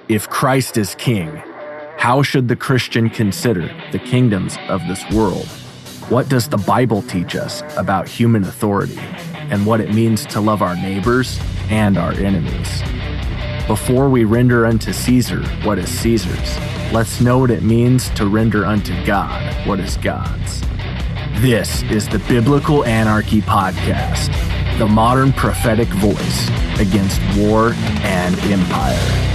If Christ is king, how should the Christian consider the kingdoms of this world? What does the Bible teach us about human authority and what it means to love our neighbors and our enemies? Before we render unto Caesar what is Caesar's, let's know what it means to render unto God what is God's. This is the Biblical Anarchy Podcast, the modern prophetic voice against war and empire.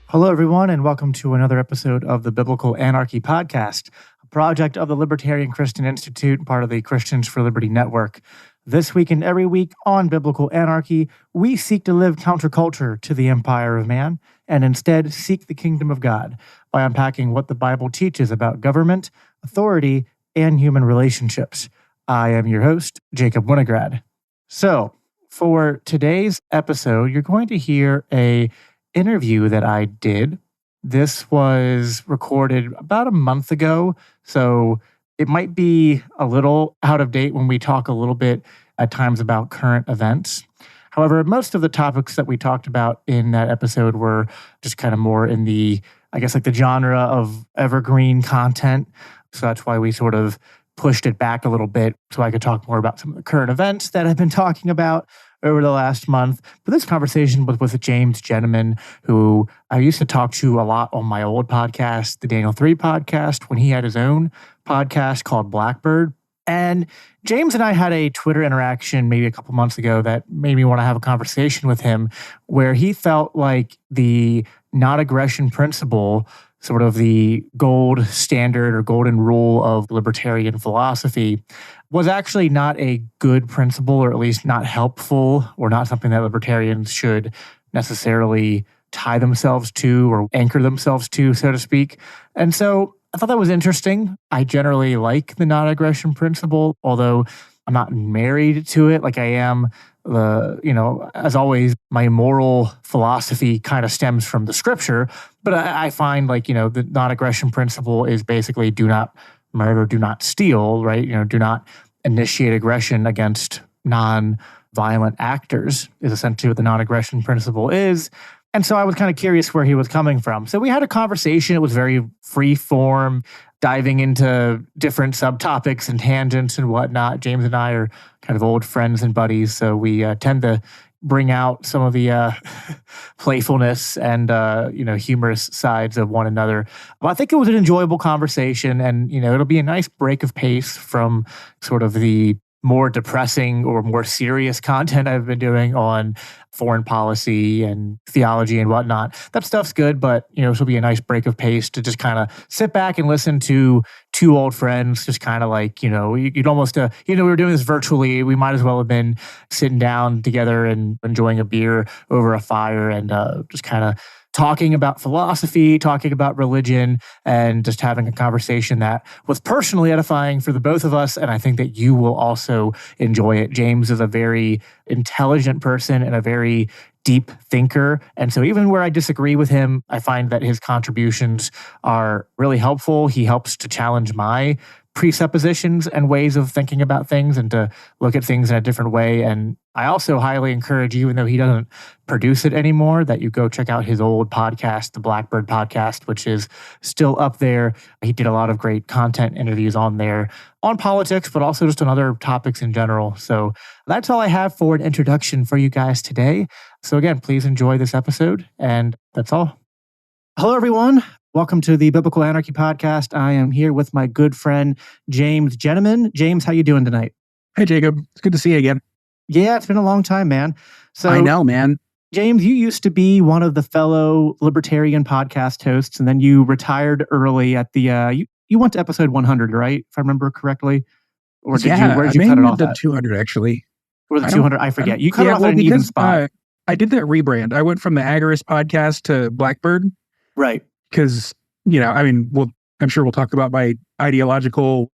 Hello, everyone, and welcome to another episode of the Biblical Anarchy Podcast, a project of the Libertarian Christian Institute, part of the Christians for Liberty Network. This week and every week on Biblical Anarchy, we seek to live counterculture to the empire of man and instead seek the kingdom of God by unpacking what the Bible teaches about government, authority, and human relationships. I am your host, Jacob Winograd. So, for today's episode, you're going to hear a interview that I did. This was recorded about a month ago, so it might be a little out of date when we talk a little bit at times about current events. However, most of the topics that we talked about in that episode were just kind of more in the, the genre of evergreen content. So that's why we sort of pushed it back a little bit so I could talk more about some of the current events that I've been talking about over the last month. But this conversation was with James Jenneman, who I used to talk to a lot on my old podcast, the Daniel 3 podcast, when he had his own podcast called Blackbird. And James and I had a Twitter interaction maybe a couple months ago that made me want to have a conversation with him where he felt like the non-aggression principle, sort of the gold standard or golden rule of libertarian philosophy, was actually not a good principle, or at least not helpful, or not something that libertarians should necessarily tie themselves to or anchor themselves to, so to speak. And so I thought that was interesting. I generally like the non-aggression principle, although I'm not married to it like I am. As always, my moral philosophy kind of stems from the scripture, but I find the non-aggression principle is basically do not murder, do not steal, right? Do not initiate aggression against non-violent actors is essentially what the non-aggression principle is. And so I was kind of curious where he was coming from. So we had a conversation. It was very free form, diving into different subtopics and tangents and whatnot. James and I are kind of old friends and buddies, so we tend to bring out some of the playfulness and humorous sides of one another. Well, I think it was an enjoyable conversation, and it'll be a nice break of pace from sort of the more depressing or more serious content I've been doing on foreign policy and theology and whatnot. That stuff's good, but this will be a nice break of pace to just kind of sit back and listen to two old friends, just kind of you'd almost, we were doing this virtually. We might as well have been sitting down together and enjoying a beer over a fire and just kind of talking about philosophy, talking about religion, and just having a conversation that was personally edifying for the both of us. And I think that you will also enjoy it. James is a very intelligent person and a very deep thinker. And so even where I disagree with him, I find that his contributions are really helpful. He helps to challenge my presuppositions and ways of thinking about things and to look at things in a different way. And I also highly encourage, even though he doesn't produce it anymore, that you go check out his old podcast, the Blackbird Podcast, which is still up there. He did a lot of great content interviews on there on politics, but also just on other topics in general. So that's all I have for an introduction for you guys today. So again, please enjoy this episode, and that's all. Hello, everyone. Welcome to the Biblical Anarchy Podcast. I am here with my good friend, James Jenneman. James, how you doing tonight? Hey, Jacob. It's good to see you again. Yeah, it's been a long time, man. So I know, man. James, you used to be one of the fellow libertarian podcast hosts, and then you retired early at the, you went to episode 100, right? If I remember correctly. Or did you, where did you cut it off at? 200, actually. Or the 200? I forget. You cut it off at an even spot. I did that rebrand. I went from the Agorist podcast to Blackbird. Right. Because, I'm sure we'll talk about my ideological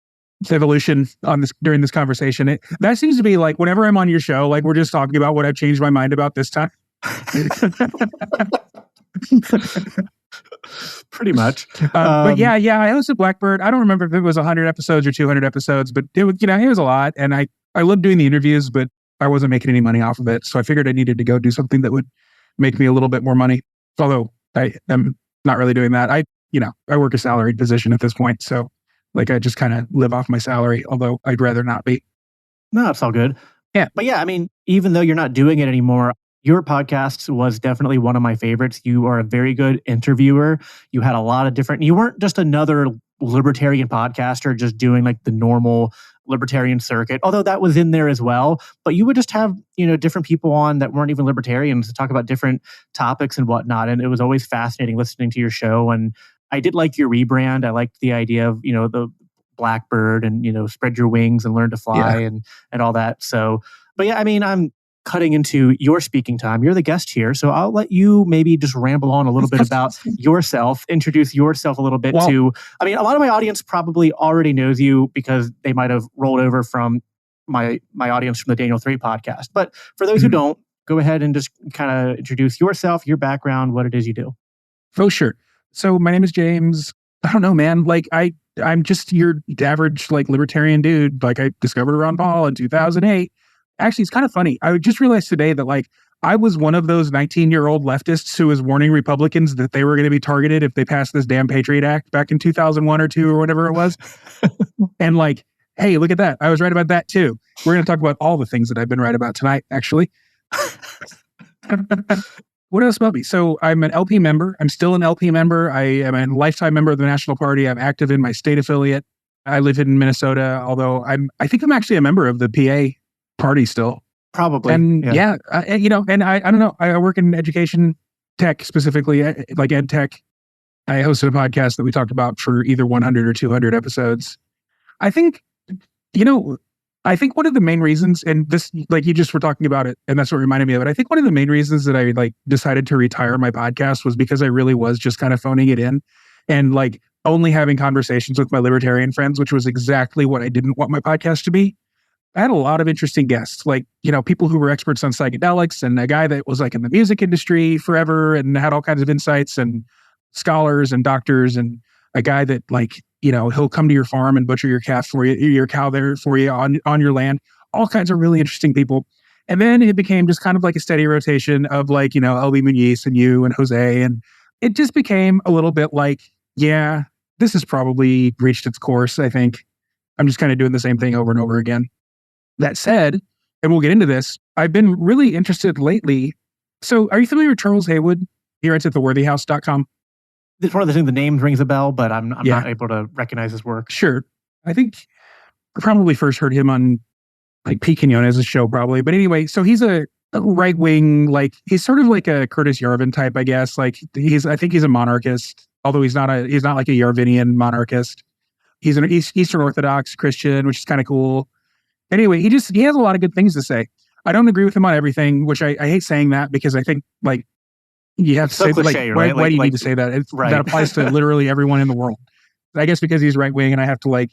evolution on this during this conversation. That seems to be like whenever I'm on your show, like we're just talking about what I've changed my mind about this time. Pretty much. But yeah, I hosted Blackbird. I don't remember if it was 100 episodes or 200 episodes, but it was, it was a lot. And I loved doing the interviews, but I wasn't making any money off of it. So I figured I needed to go do something that would make me a little bit more money. Although I am not really doing that. I work a salaried position at this point. So like I just kind of live off my salary, although I'd rather not be. No, it's all good. Yeah. But yeah, I mean, even though you're not doing it anymore, your podcast was definitely one of my favorites. You are a very good interviewer. You had a lot of you weren't just another libertarian podcaster just doing like the normal libertarian circuit, although that was in there as well. But you would just have, different people on that weren't even libertarians to talk about different topics and whatnot. And it was always fascinating listening to your show. And I did like your rebrand. I liked the idea of, the Blackbird and, spread your wings and learn to fly and all that. So, but yeah, I mean, I'm cutting into your speaking time. You're the guest here. So I'll let you maybe just ramble on a little bit about yourself, introduce yourself a little bit a lot of my audience probably already knows you because they might have rolled over from my audience from the Daniel 3 podcast. But for those who don't, go ahead and just kind of introduce yourself, your background, what it is you do. Oh, sure. So my name is James. I don't know, man. Like I'm just your average like libertarian dude. Like I discovered Ron Paul in 2008. Actually, it's kind of funny. I just realized today that like I was one of those 19-year-old leftists who was warning Republicans that they were going to be targeted if they passed this damn Patriot Act back in 2001 or 2 or whatever it was. And like, hey, look at that. I was right about that too. We're going to talk about all the things that I've been right about tonight, actually. What else about me? So I'm an LP member. I'm still an LP member. I am a lifetime member of the National Party. I'm active in my state affiliate. I live in Minnesota, although I think I'm actually a member of the PA party still. Probably. And and I don't know. I work in education tech, specifically like ed tech. I hosted a podcast that we talked about for either 100 or 200 episodes. I think one of the main reasons, and this, like you just were talking about it, and that's what reminded me of it. I think one of the main reasons that I like decided to retire my podcast was because I really was just kind of phoning it in and like only having conversations with my libertarian friends, which was exactly what I didn't want my podcast to be. I had a lot of interesting guests, like, people who were experts on psychedelics and a guy that was like in the music industry forever and had all kinds of insights, and scholars and doctors, and a guy that like, he'll come to your farm and butcher your cow there for you on your land, all kinds of really interesting people. And then it became just kind of like a steady rotation of like, LB Muniz and you and Jose. And it just became a little bit like, yeah, this has probably reached its course. I think I'm just kind of doing the same thing over and over again. That said, and we'll get into this, I've been really interested lately. So are you familiar with Charles Haywood? He writes at theworthyhouse.com. It's one of the things, the name rings a bell, but I'm not able to recognize his work. Sure. I think I probably first heard him on like Pete Quiñonez's show probably. But anyway, so he's a right-wing, like he's sort of like a Curtis Yarvin type, I guess. Like I think he's a monarchist, although he's not like a Yarvinian monarchist. He's an Eastern Orthodox Christian, which is kind of cool. Anyway, he has a lot of good things to say. I don't agree with him on everything, which I hate saying that because I think like you have to say cliche, like, right? why do you need to say that? Right. That applies to literally everyone in the world. I guess because he's right wing and I have to like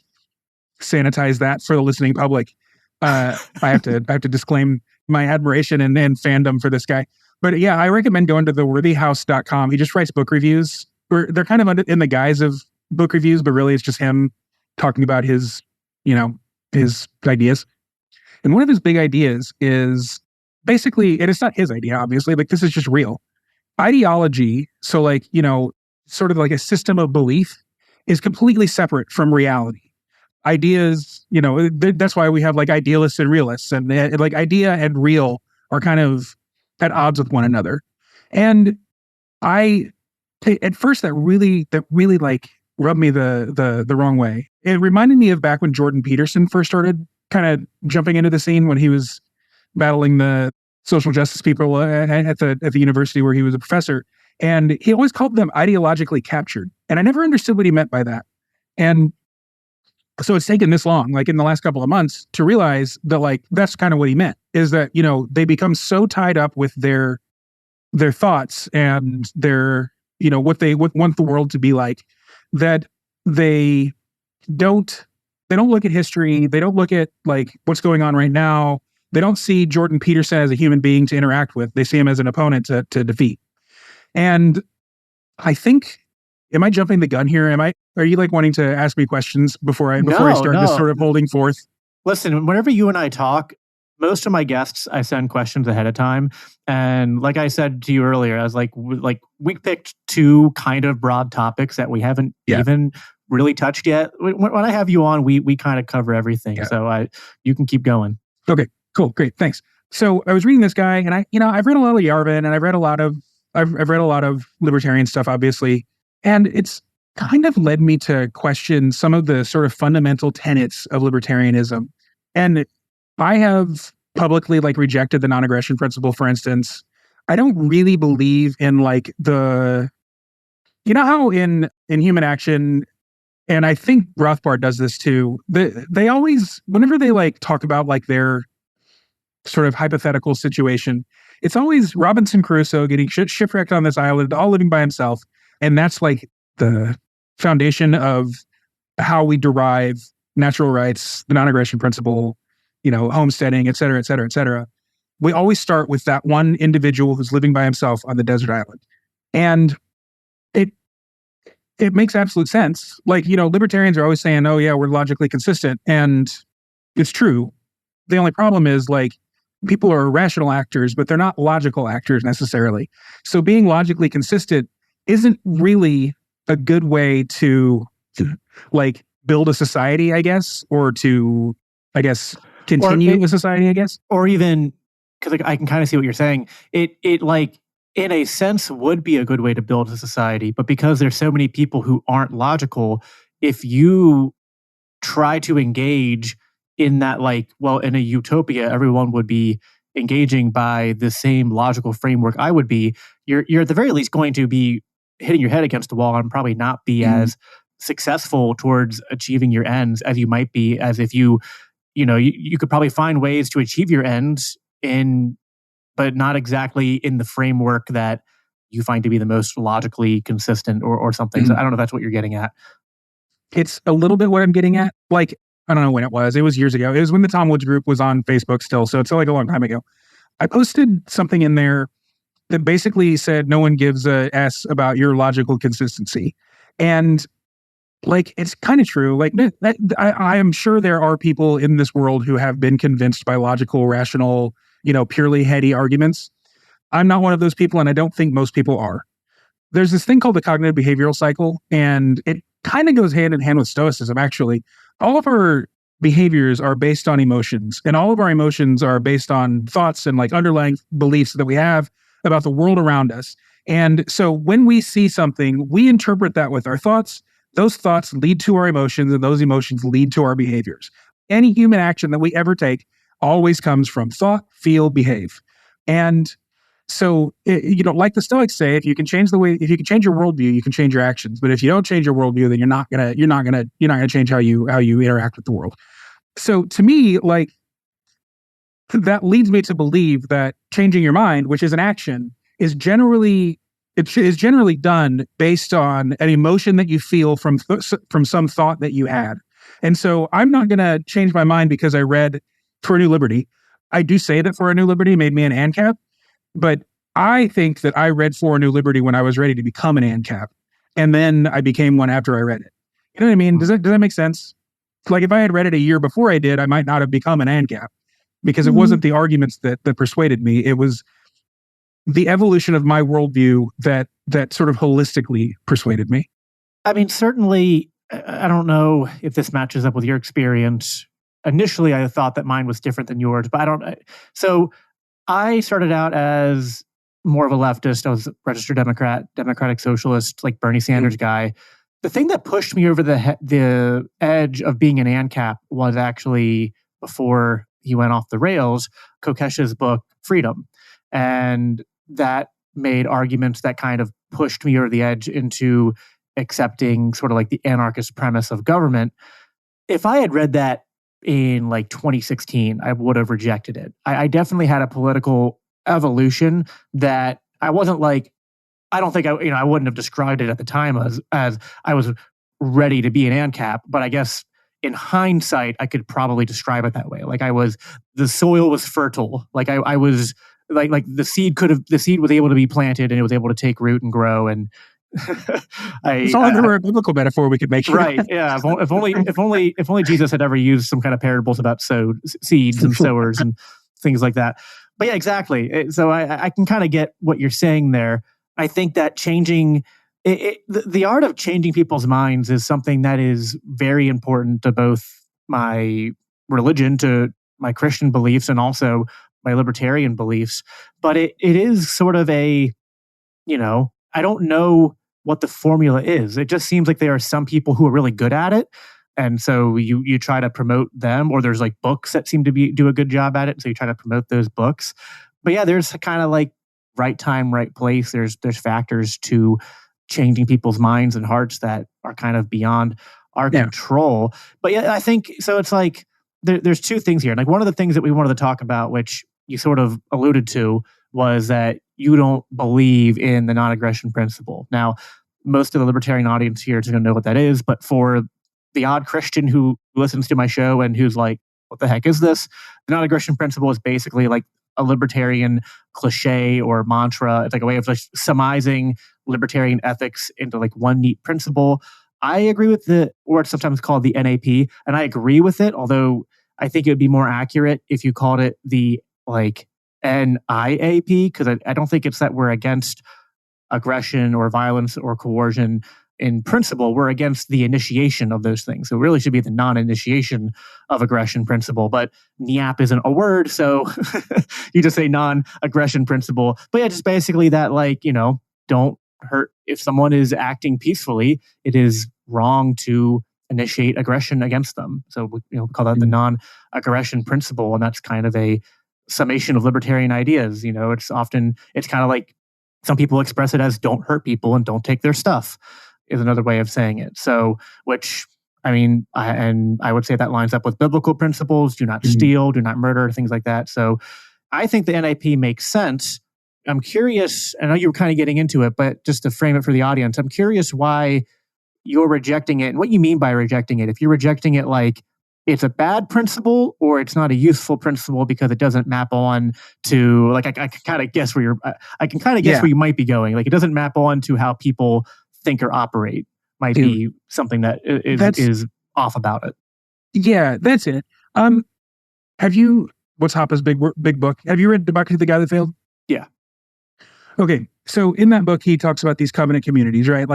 sanitize that for the listening public. I have to disclaim my admiration and fandom for this guy. But yeah, I recommend going to theworthyhouse.com. He just writes book reviews. They're kind of in the guise of book reviews, but really it's just him talking about his ideas. And one of his big ideas is basically, and it's not his idea, obviously, like this is just real. Ideology, so like, sort of like a system of belief, is completely separate from reality. Ideas, that's why we have like idealists and realists, and like idea and real are kind of at odds with one another. And at first that really like rubbed me the wrong way. It reminded me of back when Jordan Peterson first started kind of jumping into the scene when he was battling the social justice people at the university where he was a professor. And he always called them ideologically captured. And I never understood what he meant by that. And so it's taken this long, like in the last couple of months, to realize that like that's kind of what he meant, is that, they become so tied up with their thoughts and their, what they want the world to be like, that they don't look at history. They don't look at like what's going on right now. They don't see Jordan Peterson as a human being to interact with. They see him as an opponent to defeat. And I think, am I jumping the gun here? Are you like wanting to ask me questions before I start just sort of holding forth? Listen, whenever you and I talk, most of my guests, I send questions ahead of time. And like I said to you earlier, I was like we picked two kind of broad topics that we haven't even really touched yet. When I have you on, we kind of cover everything. Yeah. So you can keep going. Okay, cool, great, thanks. So I was reading this guy, and I've read a lot of Yarvin, and I've read a lot of libertarian stuff, obviously, and it's kind of led me to question some of the sort of fundamental tenets of libertarianism. And I have publicly rejected the non-aggression principle, for instance. I don't really believe in how in human action, and I think Rothbard does this too, they always, whenever they talk about their sort of hypothetical situation, it's always Robinson Crusoe getting shipwrecked on this island, all living by himself. And that's the foundation of how we derive natural rights, the non-aggression principle, homesteading, et cetera, et cetera, et cetera. We always start with that one individual who's living by himself on the desert island. And it makes absolute sense. Libertarians are always saying, oh yeah, we're logically consistent. And it's true. The only problem is people are rational actors, but they're not logical actors necessarily. So being logically consistent isn't really a good way to build a society, I guess, or to, continue a society, I guess. Or even, because I can kind of see what you're saying, it in a sense would be a good way to build a society, but because there's so many people who aren't logical, if you try to engage in that, in a utopia, everyone would be engaging by the same logical framework I would be, you're at the very least going to be hitting your head against the wall and probably not be as successful towards achieving your ends as you might be as if you could probably find ways to achieve your ends but not exactly in the framework that you find to be the most logically consistent or something. So I don't know if that's what you're getting at. It's a little bit what I'm getting at. I don't know when it was. It was years ago. It was when the Tom Woods group was on Facebook still. So it's a long time ago. I posted something in there that basically said no one gives a S about your logical consistency. And it's kind of true. I am sure there are people in this world who have been convinced by logical, rational, purely heady arguments. I'm not one of those people, and I don't think most people are. There's this thing called the cognitive behavioral cycle, and it kind of goes hand in hand with Stoicism, actually. All of our behaviors are based on emotions, and all of our emotions are based on thoughts and underlying beliefs that we have about the world around us. And so when we see something, we interpret that with our thoughts. Those thoughts lead to our emotions, and those emotions lead to our behaviors. Any human action that we ever take always comes from thought, feel, behave. And so, like the Stoics say, if you can change your worldview, you can change your actions. But if you don't change your worldview, then you're not gonna change how you interact with the world. So to me, that leads me to believe that changing your mind, which is an action, is generally done based on an emotion that you feel from some thought that you had. And so I'm not going to change my mind because I read For a New Liberty. I do say that For a New Liberty made me an ANCAP, but I think that I read For a New Liberty when I was ready to become an ANCAP, and then I became one after I read it. You know what I mean? Does that make sense? If I had read it a year before I did, I might not have become an ANCAP because it wasn't the arguments that persuaded me. It was the evolution of my worldview that sort of holistically persuaded me. I mean, certainly, I don't know if this matches up with your experience. Initially, I thought that mine was different than yours, but I don't. So I started out as more of a leftist. I was a registered Democrat, democratic socialist, Bernie Sanders guy. The thing that pushed me over the edge of being an ANCAP was actually, before he went off the rails, Kokesh's book, Freedom. And that made arguments that kind of pushed me over the edge into accepting sort of the anarchist premise of government. If I had read that in 2016, I would have rejected it. I definitely had a political evolution that I wasn't I don't think I wouldn't have described it at the time as I was ready to be an ANCAP, but I guess in hindsight, I could probably describe it that way. The soil was fertile. I was the seed was able to be planted and it was able to take root and grow. And it's all under a biblical metaphor we could make. Right. Yeah. If only Jesus had ever used some kind of parables about seeds and sowers and things like that. But yeah, exactly. So I can kind of get what you're saying there. I think that changing the art of changing people's minds is something that is very important to both my religion, to my Christian beliefs, and also my libertarian beliefs. But it is sort of a, I don't know what the formula is. It just seems like there are some people who are really good at it. And so you try to promote them, or there's like books that seem to do a good job at it. So you try to promote those books. But yeah, there's kind of like right time, right place. There's factors to changing people's minds and hearts that are kind of beyond our control. But yeah, I think so. It's like there's two things here. Like one of the things that we wanted to talk about, which you sort of alluded to, was that you don't believe in the non-aggression principle. Now, most of the libertarian audience here is going to know what that is, but for the odd Christian who listens to my show and who's like, what the heck is this? The non-aggression principle is basically like a libertarian cliche or mantra. It's like a way of like summarizing libertarian ethics into like one neat principle. I agree with or it's sometimes called the NAP, and I agree with it, although I think it would be more accurate if you called it the like NIAP, because I don't think it's that we're against aggression or violence or coercion in principle. We're against the initiation of those things. So it really should be the non-initiation of aggression principle. But NIAP isn't a word, so you just say non-aggression principle. But yeah, just basically that, like, don't hurt. If someone is acting peacefully, it is wrong to initiate aggression against them. So we call that the non-aggression principle, and that's kind of a summation of libertarian ideas. It's kind of like some people express it as don't hurt people and don't take their stuff is another way of saying it. So, which, I mean, I would say that lines up with biblical principles: do not steal, do not murder, things like that. So I think the NAP makes sense. I'm curious, I know you were kind of getting into it, but just to frame it for the audience, I'm curious why you're rejecting it and what you mean by rejecting it. If you're rejecting it like it's a bad principle or it's not a useful principle because it doesn't map on to, like, I can kind of guess where where you might be going. Like, it doesn't map on to how people think or operate might be something that is off about it. Yeah, that's it. What's Hoppe's big book? Have you read Democracy of the Guy That Failed? Yeah. Okay. So in that book, he talks about these covenant communities, right?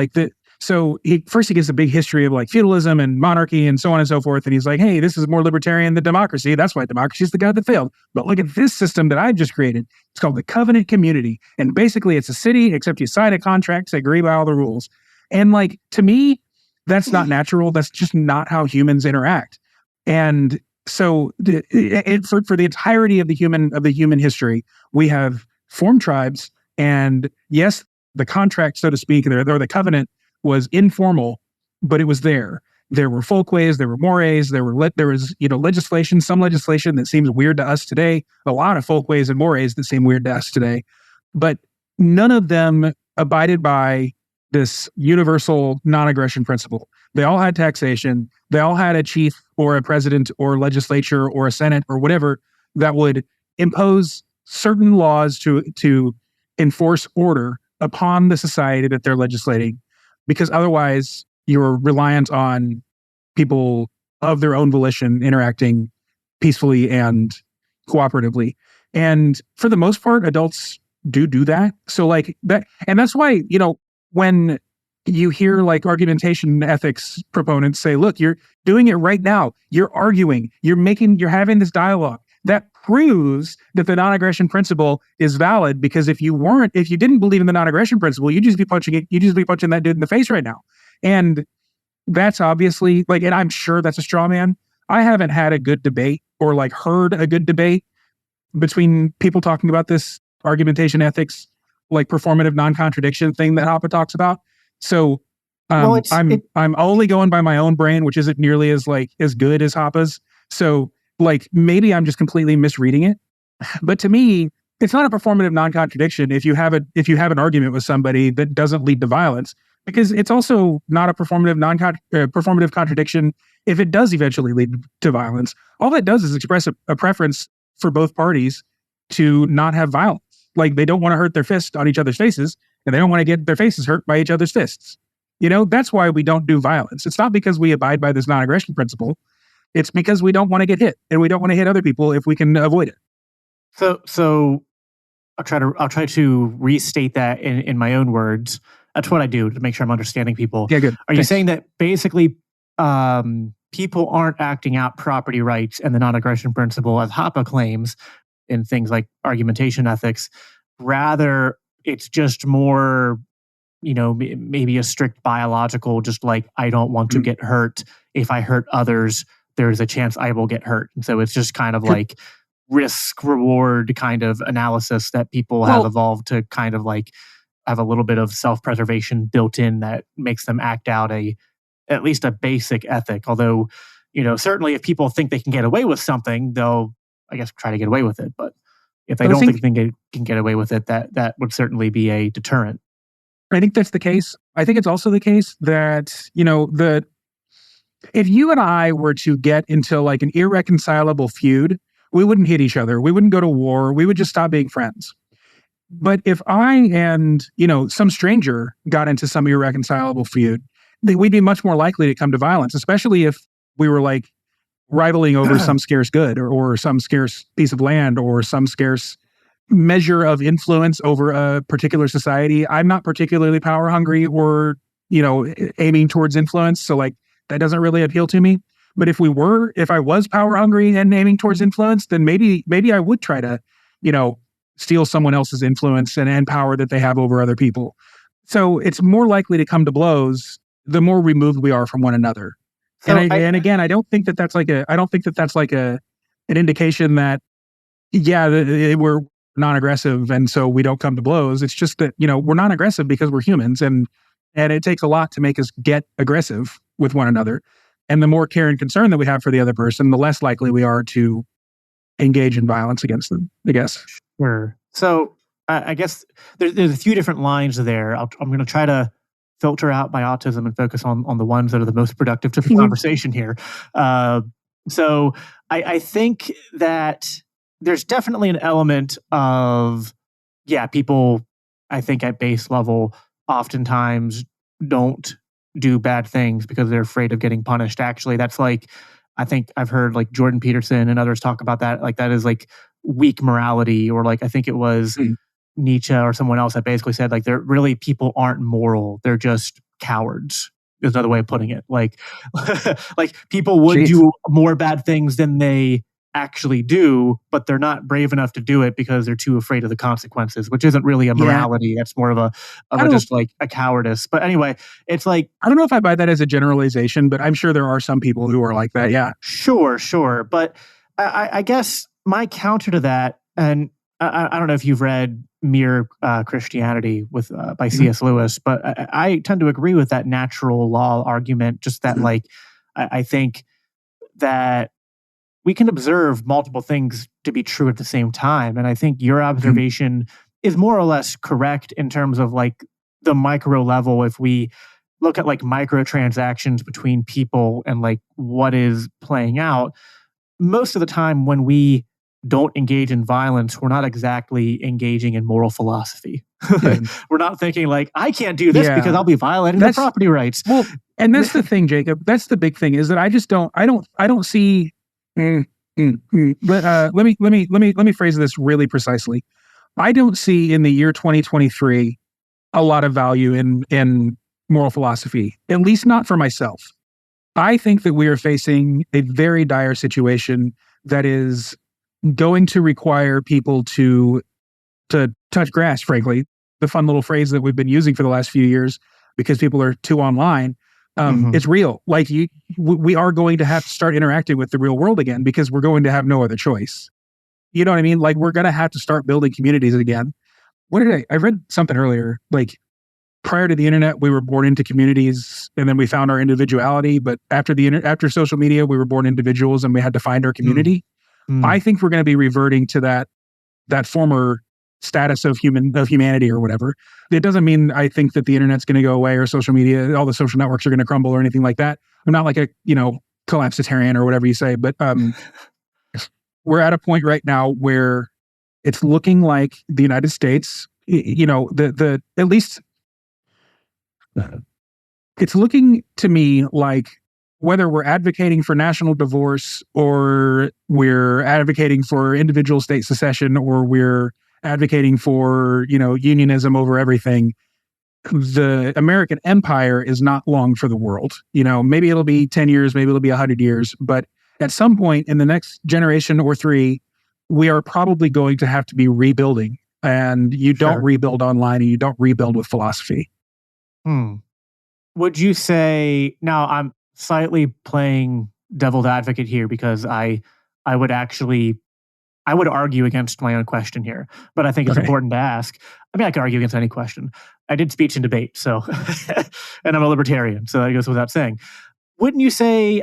So he gives a big history of like feudalism and monarchy and so on and so forth. And he's like, hey, this is more libertarian than democracy. That's why democracy is the God that failed. But look at this system that I just created. It's called the covenant community. And basically it's a city, except you sign a contract to agree by all the rules. And like, to me, that's not natural. That's just not how humans interact. And so for the entirety of the human history, we have formed tribes. And yes, the contract, so to speak, or the covenant was informal, but it was there. There were folkways, there were mores, there was legislation, some legislation that seems weird to us today, a lot of folkways and mores that seem weird to us today, but none of them abided by this universal non-aggression principle. They all had taxation. They all had a chief or a president or legislature or a senate or whatever that would impose certain laws to enforce order upon the society that they're legislating, because otherwise you're reliant on people of their own volition interacting peacefully and cooperatively. And for the most part, adults do that. So like that, and that's why, when you hear like argumentation ethics proponents say, look, you're doing it right now. You're arguing, you're having this dialogue. That proves that the non-aggression principle is valid, because if you didn't believe in the non-aggression principle, you'd just be punching that dude in the face right now. And that's obviously like, and I'm sure that's a straw man. I haven't had a good debate or like heard a good debate between people talking about this argumentation ethics, like performative non-contradiction thing that Hoppe talks about. So I'm only going by my own brain, which isn't nearly as good as Hoppe's. So like, maybe I'm just completely misreading it, but to me, it's not a performative non-contradiction if you have an argument with somebody that doesn't lead to violence, because it's also not a performative contradiction if it does eventually lead to violence. All that does is express a preference for both parties to not have violence. Like, they don't want to hurt their fist on each other's faces, and they don't want to get their faces hurt by each other's fists. That's why we don't do violence. It's not because we abide by this non-aggression principle. It's because we don't want to get hit, and we don't want to hit other people if we can avoid it. So I'll try to restate that in my own words. That's what I do to make sure I'm understanding people. Yeah, good. Are you Thanks. saying that basically people aren't acting out property rights and the non-aggression principle as Hoppe claims in things like argumentation ethics? Rather, it's just more, maybe a strict biological, just like I don't want to get hurt. If I hurt others, there's a chance I will get hurt. And so it's just kind of like risk reward kind of analysis that people have evolved to kind of like have a little bit of self-preservation built in that makes them act out at least a basic ethic. Although, certainly if people think they can get away with something, they'll, I guess, try to get away with it. But if they don't think they can get away with it, that would certainly be a deterrent. I think that's the case. I think it's also the case that, if you and I were to get into like an irreconcilable feud, we wouldn't hit each other. We wouldn't go to war. We would just stop being friends. But if I and, some stranger got into some irreconcilable feud, then we'd be much more likely to come to violence, especially if we were like rivaling over some scarce good or some scarce piece of land or some scarce measure of influence over a particular society. I'm not particularly power hungry or, aiming towards influence. So like that doesn't really appeal to me. But if I was power hungry and aiming towards influence, then maybe I would try to, steal someone else's influence and power that they have over other people. So it's more likely to come to blows the more removed we are from one another. So and again, I don't think that that's like an indication that, we're non-aggressive and so we don't come to blows. It's just that, we're non-aggressive because we're humans and it takes a lot to make us get aggressive with one another. And the more care and concern that we have for the other person, the less likely we are to engage in violence against them, I guess. Sure. So I guess there's a few different lines there. I'm going to try to filter out my autism and focus on the ones that are the most productive to the conversation here. So I think that there's definitely an element of, people, I think at base level, oftentimes don't do bad things because they're afraid of getting punished. Actually, that's like, I think I've heard like Jordan Peterson and others talk about that. Like that is like weak morality, or like I think it was Nietzsche or someone else that basically said like they're really, people aren't moral, they're just cowards. Is another way of putting it. Like like people would do more bad things than they actually do, but they're not brave enough to do it because they're too afraid of the consequences, which isn't really a morality. That's more of a just like a cowardice. But anyway, it's like, I don't know if I buy that as a generalization, but I'm sure there are some people who are like that. Yeah, sure. But I guess my counter to that, and I don't know if you've read Mere Christianity with by C.S. Lewis, but I tend to agree with that natural law argument. Just that, like, I think that we can observe multiple things to be true at the same time, and I think your observation is more or less correct in terms of like the micro level. If we look at like microtransactions between people and like what is playing out, most of the time when we don't engage in violence, we're not exactly engaging in moral philosophy. We're not thinking like, I can't do this because I'll be violating the property rights. Well, and that's the thing, Jacob. That's the big thing, is that I don't see. Let me phrase this really precisely. I don't see in the year 2023 a lot of value in moral philosophy, at least not for myself. I think that we are facing a very dire situation that is going to require people to touch grass, frankly. The fun little phrase that we've been using for the last few years because people are too online. It's real. Like we are going to have to start interacting with the real world again because we're going to have no other choice. You know what I mean? Like we're going to have to start building communities again. I read something earlier, like prior to the internet, we were born into communities and then we found our individuality. But after social media, we were born individuals and we had to find our community. I think we're going to be reverting to that former status of humanity or whatever. It doesn't mean I think that the internet's going to go away or social media, all the social networks are going to crumble or anything like that. I'm not like a, collapsitarian or whatever you say, but we're at a point right now where it's looking like the United States, at least it's looking to me like whether we're advocating for national divorce or we're advocating for individual state secession or we're advocating for, unionism over everything, the American empire is not long for the world. Maybe it'll be 10 years, maybe it'll be 100 years, but at some point in the next generation or three, we are probably going to have to be rebuilding. And you don't rebuild online and you don't rebuild with philosophy. Would you say, now I'm slightly playing devil's advocate here because I would argue against my own question here, but I think it's important to ask. I mean, I could argue against any question. I did speech and debate, so, and I'm a libertarian, so that goes without saying. Wouldn't you say,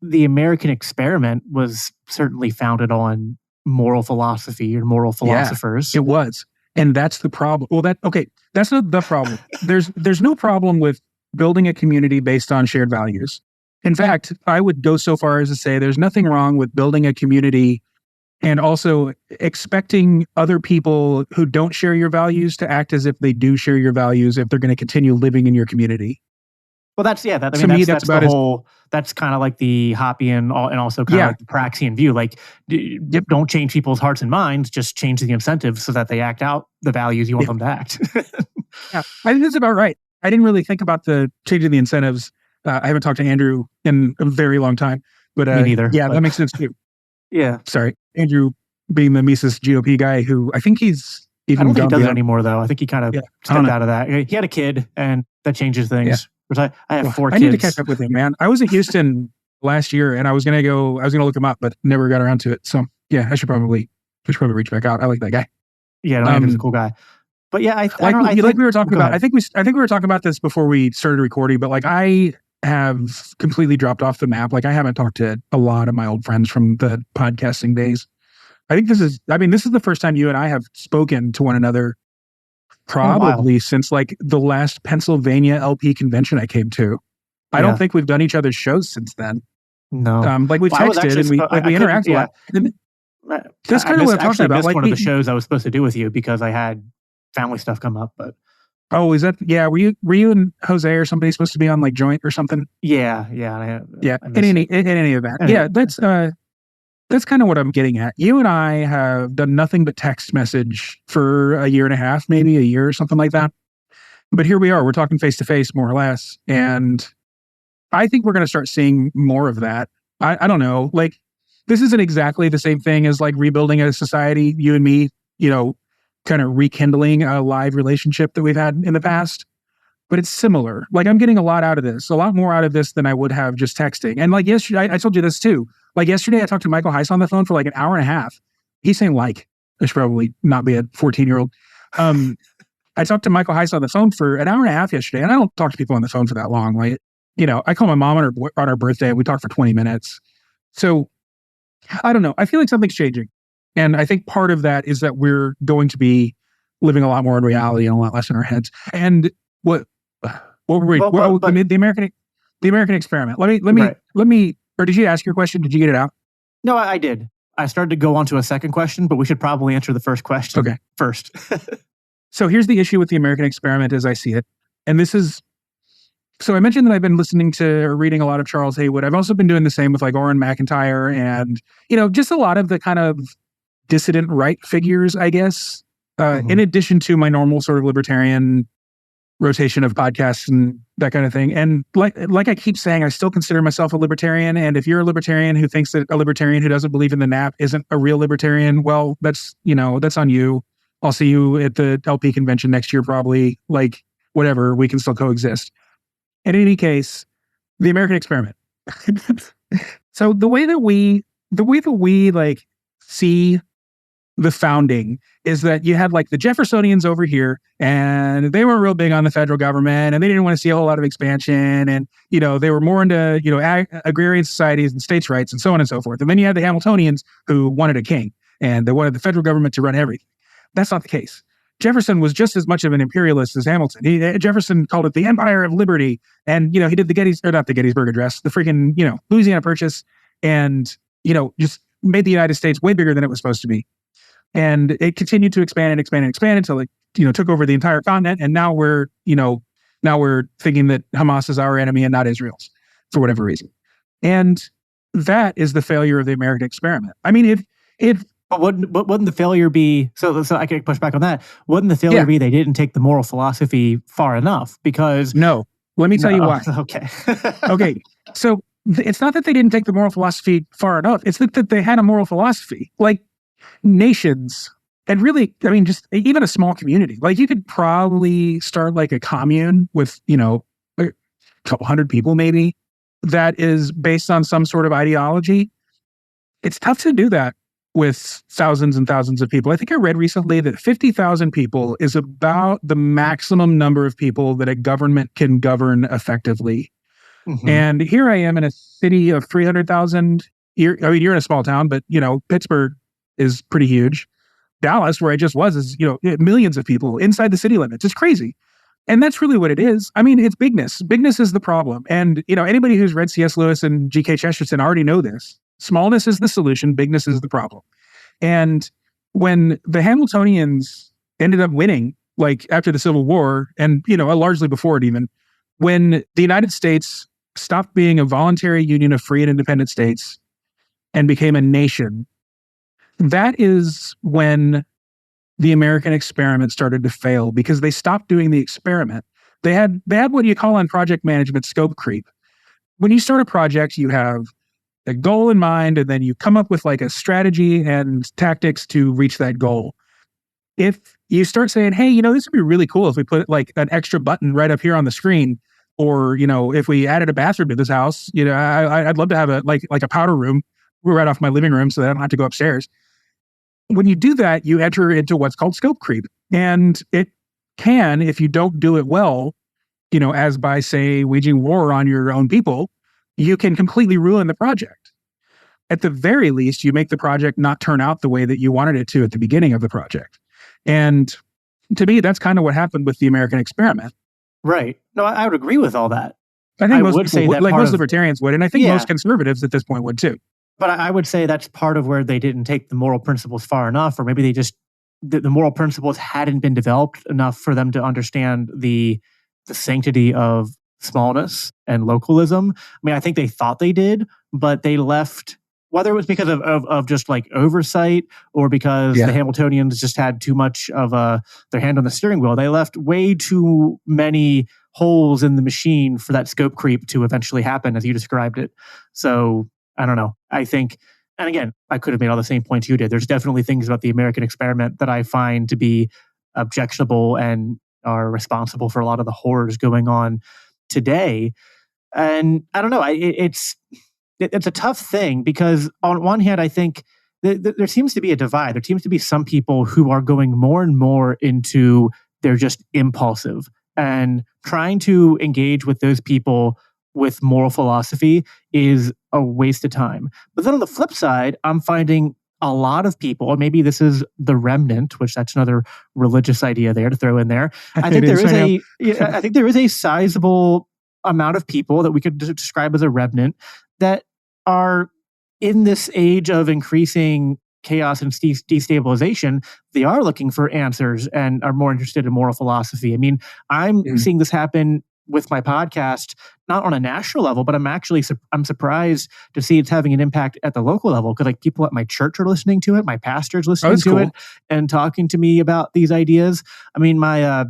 the American experiment was certainly founded on moral philosophy or moral philosophers? Yeah, it was. And that's the problem. Well, that's not the problem. There's no problem with building a community based on shared values. In fact, I would go so far as to say there's nothing wrong with building a community and also expecting other people who don't share your values to act as if they do share your values if they're going to continue living in your community. Well, that's kind of like the Hoppian and also kind of like the Praxian view. Don't change people's hearts and minds, just change the incentives so that they act out the values you want them to act. Yeah, I think that's about right. I didn't really think about the changing the incentives. I haven't talked to Andrew in a very long time, but me neither. Yeah, that makes sense too. Yeah. Sorry, Andrew being the Mises GOP guy who I think he's even. I don't think he does it anymore though. I think he kind of stepped out of that. He had a kid and that changes things. Yeah. Which I have 4 kids. I need to catch up with him, man. I was in Houston last year and I was going to look him up, but never got around to it. So yeah, I should probably reach back out. I like that guy. Yeah, he's a cool guy. But yeah, I think we were talking about. I think we were talking about this before we started recording. But I have completely dropped off the map. I haven't talked to a lot of my old friends from the podcasting days. I think this is the first time you and I have spoken to one another probably since the last Pennsylvania LP convention I came to. I don't think we've done each other's shows since then. No. We've texted and we interact a lot. That's kind of what I'm talking about. One of the shows I was supposed to do with you because I had family stuff come up, but is that were you and Jose or somebody supposed to be on Joint or something? Yeah. In any event. Yeah, that's kind of what I'm getting at. You and I have done nothing but text message for a year and a half, maybe a year or something like that. But here we are, we're talking face to face more or less. And I think we're going to start seeing more of that. I don't know, this isn't exactly the same thing as rebuilding a society, you and me, kind of rekindling a live relationship that we've had in the past. But it's similar. I'm getting a lot out of this, a lot more out of this than I would have just texting. And yesterday, I told you this too. Yesterday, I talked to Michael Heiss on the phone for an hour and a half. He's saying I should probably not be a 14-year-old. I talked to Michael Heiss on the phone for an hour and a half yesterday, and I don't talk to people on the phone for that long. I call my mom on our birthday, and we talk for 20 minutes. So, I don't know. I feel like something's changing. And I think part of that is that we're going to be living a lot more in reality and a lot less in our heads. And what were we? The American experiment. Let me. Or did you ask your question? Did you get it out? No, I did. I started to go on to a second question, but we should probably answer the first question first. So here's the issue with the American experiment as I see it. And this is, so I mentioned that I've been listening to or reading a lot of Charles Haywood. I've also been doing the same with Orrin McIntyre and, just a lot of the kind of dissident right figures, I guess, in addition to my normal sort of libertarian rotation of podcasts and that kind of thing. And like I keep saying, I still consider myself a libertarian. And if you're a libertarian who thinks that a libertarian who doesn't believe in the NAP isn't a real libertarian, well, that's on you. I'll see you at the LP convention next year, probably. Whatever, we can still coexist. In any case, the American experiment. So the way that we see the founding is that you had the Jeffersonians over here and they weren't real big on the federal government and they didn't want to see a whole lot of expansion and, they were more into, agrarian societies and states' rights and so on and so forth. And then you had the Hamiltonians who wanted a king and they wanted the federal government to run everything. That's not the case. Jefferson was just as much of an imperialist as Hamilton. Jefferson called it the Empire of Liberty. And, he did not the Gettysburg Address, the freaking, Louisiana Purchase and, just made the United States way bigger than it was supposed to be. And it continued to expand and expand and expand until it, took over the entire continent. And now we're thinking that Hamas is our enemy and not Israel's. for whatever reason. And that is the failure of the American experiment. I mean, if But wouldn't the failure be, so I could push back on that, wouldn't the failure be they didn't take the moral philosophy far enough? Because... No. Let me tell you why. Okay. Okay. So it's not that they didn't take the moral philosophy far enough. It's that they had a moral philosophy. Like nations, and really, I mean, just even a small community. Like you could probably start like a commune with, a couple hundred people maybe, that is based on some sort of ideology. It's tough to do that with thousands and thousands of people. I think I read recently that 50,000 people is about the maximum number of people that a government can govern effectively. Mm-hmm. And here I am in a city of 300,000. You're in a small town, but, Pittsburgh is pretty huge. Dallas, where I just was, is, millions of people inside the city limits. It's crazy. And that's really what it is. I mean, it's bigness. Bigness is the problem. And, anybody who's read C.S. Lewis and G.K. Chesterton already know this. Smallness is the solution. Bigness is the problem. And when the Hamiltonians ended up winning, like after the Civil War, and, largely before it even, when the United States stopped being a voluntary union of free and independent states and became a nation, that is when the American experiment started to fail, because they stopped doing the experiment. They had what you call on project management scope creep. When you start a project, you have a goal in mind, and then you come up with like a strategy and tactics to reach that goal. If you start saying, hey, this would be really cool if we put like an extra button right up here on the screen, or, if we added a bathroom to this house, I'd love to have a powder room right off my living room so that I don't have to go upstairs. When you do that, you enter into what's called scope creep. And it can, if you don't do it well, as by, say, waging war on your own people, you can completely ruin the project. At the very least, you make the project not turn out the way that you wanted it to at the beginning of the project. And to me, that's kind of what happened with the American experiment. Right. No, I would agree with all that. I think most people would, like most libertarians would, and I think most conservatives at this point would too. But I would say that's part of where they didn't take the moral principles far enough, or maybe they just, the moral principles hadn't been developed enough for them to understand the sanctity of smallness and localism. I mean, I think they thought they did, but they left, whether it was because of just like oversight, or because the Hamiltonians just had too much of their hand on the steering wheel, they left way too many holes in the machine for that scope creep to eventually happen, as you described it. So I don't know. I think, and again, I could have made all the same points you did. There's definitely things about the American experiment that I find to be objectionable and are responsible for a lot of the horrors going on today. And I don't know, it's a tough thing, because on one hand, I think there seems to be a divide. There seems to be some people who are going more and more into they're just impulsive, and trying to engage with those people with moral philosophy is a waste of time. But then on the flip side, I'm finding a lot of people, or maybe this is the remnant, which that's another religious idea there to throw in there. I think there is a sizable amount of people that we could describe as a remnant that are in this age of increasing chaos and destabilization. They are looking for answers and are more interested in moral philosophy. I mean, I'm seeing this happen with my podcast, not on a national level, but I'm surprised to see it's having an impact at the local level, because like people at my church are listening to it, my pastor's listening to it and talking to me about these ideas. I mean, my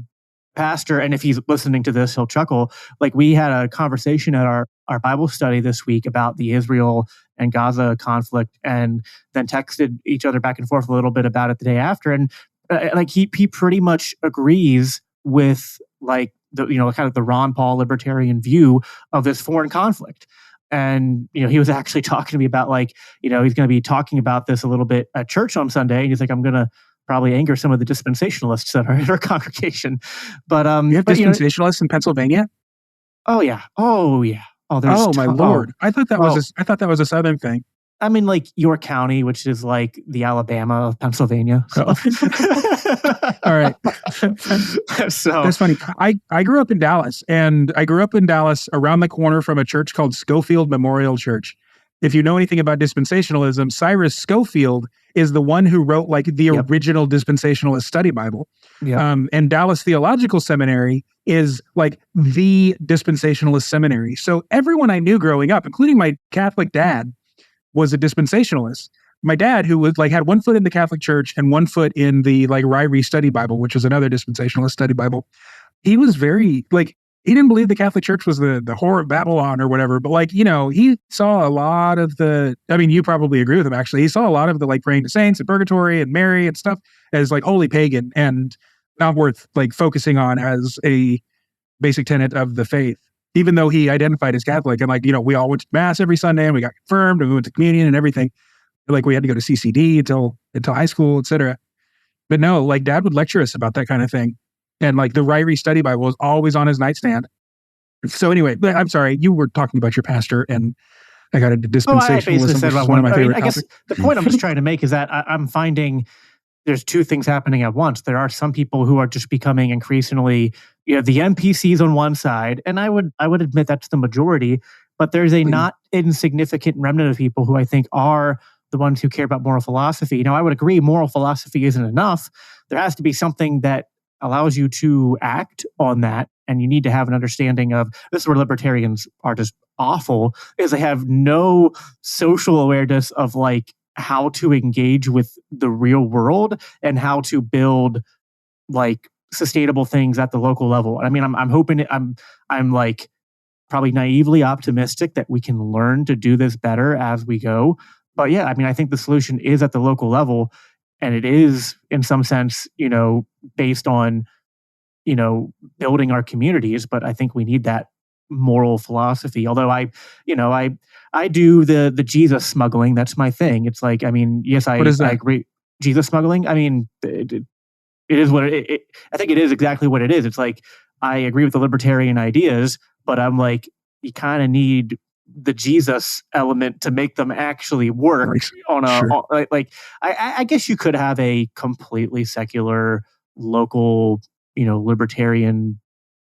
pastor, and if he's listening to this, he'll chuckle. Like, we had a conversation at our Bible study this week about the Israel and Gaza conflict, and then texted each other back and forth a little bit about it the day after. And like he pretty much agrees with like the kind of the Ron Paul libertarian view of this foreign conflict. And he was actually talking to me about like he's going to be talking about this a little bit at church on Sunday, and he's like, I'm going to probably anger some of the dispensationalists that are in our congregation. But you have dispensationalists in Pennsylvania? Oh yeah. Oh my Lord! I thought that was a Southern thing. I mean, like York County, which is like the Alabama of Pennsylvania. So. All right. So that's funny. I grew up in Dallas, and I grew up in Dallas around the corner from a church called Schofield Memorial Church. if you know anything about dispensationalism, Cyrus Scofield is the one who wrote like the original dispensationalist study Bible. And Dallas Theological Seminary is like the dispensationalist seminary. So everyone I knew growing up, including my Catholic dad, was a dispensationalist. My dad, who was like had one foot in the Catholic Church and one foot in the like Ryrie Study Bible, which is another dispensationalist study Bible, he was very like, he didn't believe the Catholic Church was the whore of Babylon or whatever, but like, you know, he saw a lot of the, I mean, you probably agree with him actually. He saw a lot of the like praying to saints and purgatory and Mary and stuff as like holy pagan and not worth like focusing on as a basic tenet of the faith, even though he identified as Catholic. And like, you know, we all went to mass every Sunday and we got confirmed and we went to communion and everything. Like we had to go to CCD until high school, etc. But no, like dad would lecture us about that kind of thing. And like the Ryrie Study Bible was always on his nightstand. So anyway, but I'm sorry, you were talking about your pastor and I got into dispensationalism, which is one of my favorite topics. I guess the point I'm just trying to make is that I'm finding there's two things happening at once. There are some people who are just becoming increasingly, you know, the NPCs on one side, and I would admit that's the majority, but there's a not insignificant remnant of people who I think are the ones who care about moral philosophy. Now, I would agree moral philosophy isn't enough. There has to be something that allows you to act on that. And you need to have an understanding of, this is where libertarians are just awful, is they have no social awareness of like how to engage with the real world and how to build like sustainable things at the local level. I mean, I'm hoping, I'm like probably naively optimistic that we can learn to do this better as we go. But yeah, I mean, I think the solution is at the local level. And it is, in some sense, you know, based on, you know, building our communities. But I think we need that moral philosophy. Although I do the Jesus smuggling. That's my thing. It's like, I mean, yes, I agree. Jesus smuggling. I mean, it is what I think it is exactly what it is. It's like, I agree with the libertarian ideas, but I'm like, you kind of need the Jesus element to make them actually work on a, like, I guess you could have a completely secular local, you know, libertarian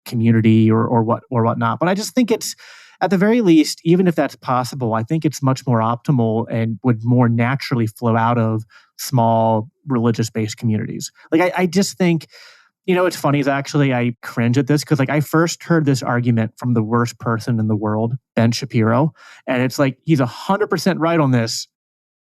community or whatnot. But I just think it's, at the very least, even if that's possible, I think it's much more optimal and would more naturally flow out of small religious-based communities. Like, I just think, you know, what's funny is actually I cringe at this because like I first heard this argument from the worst person in the world, Ben Shapiro. And it's like, he's 100% right on this,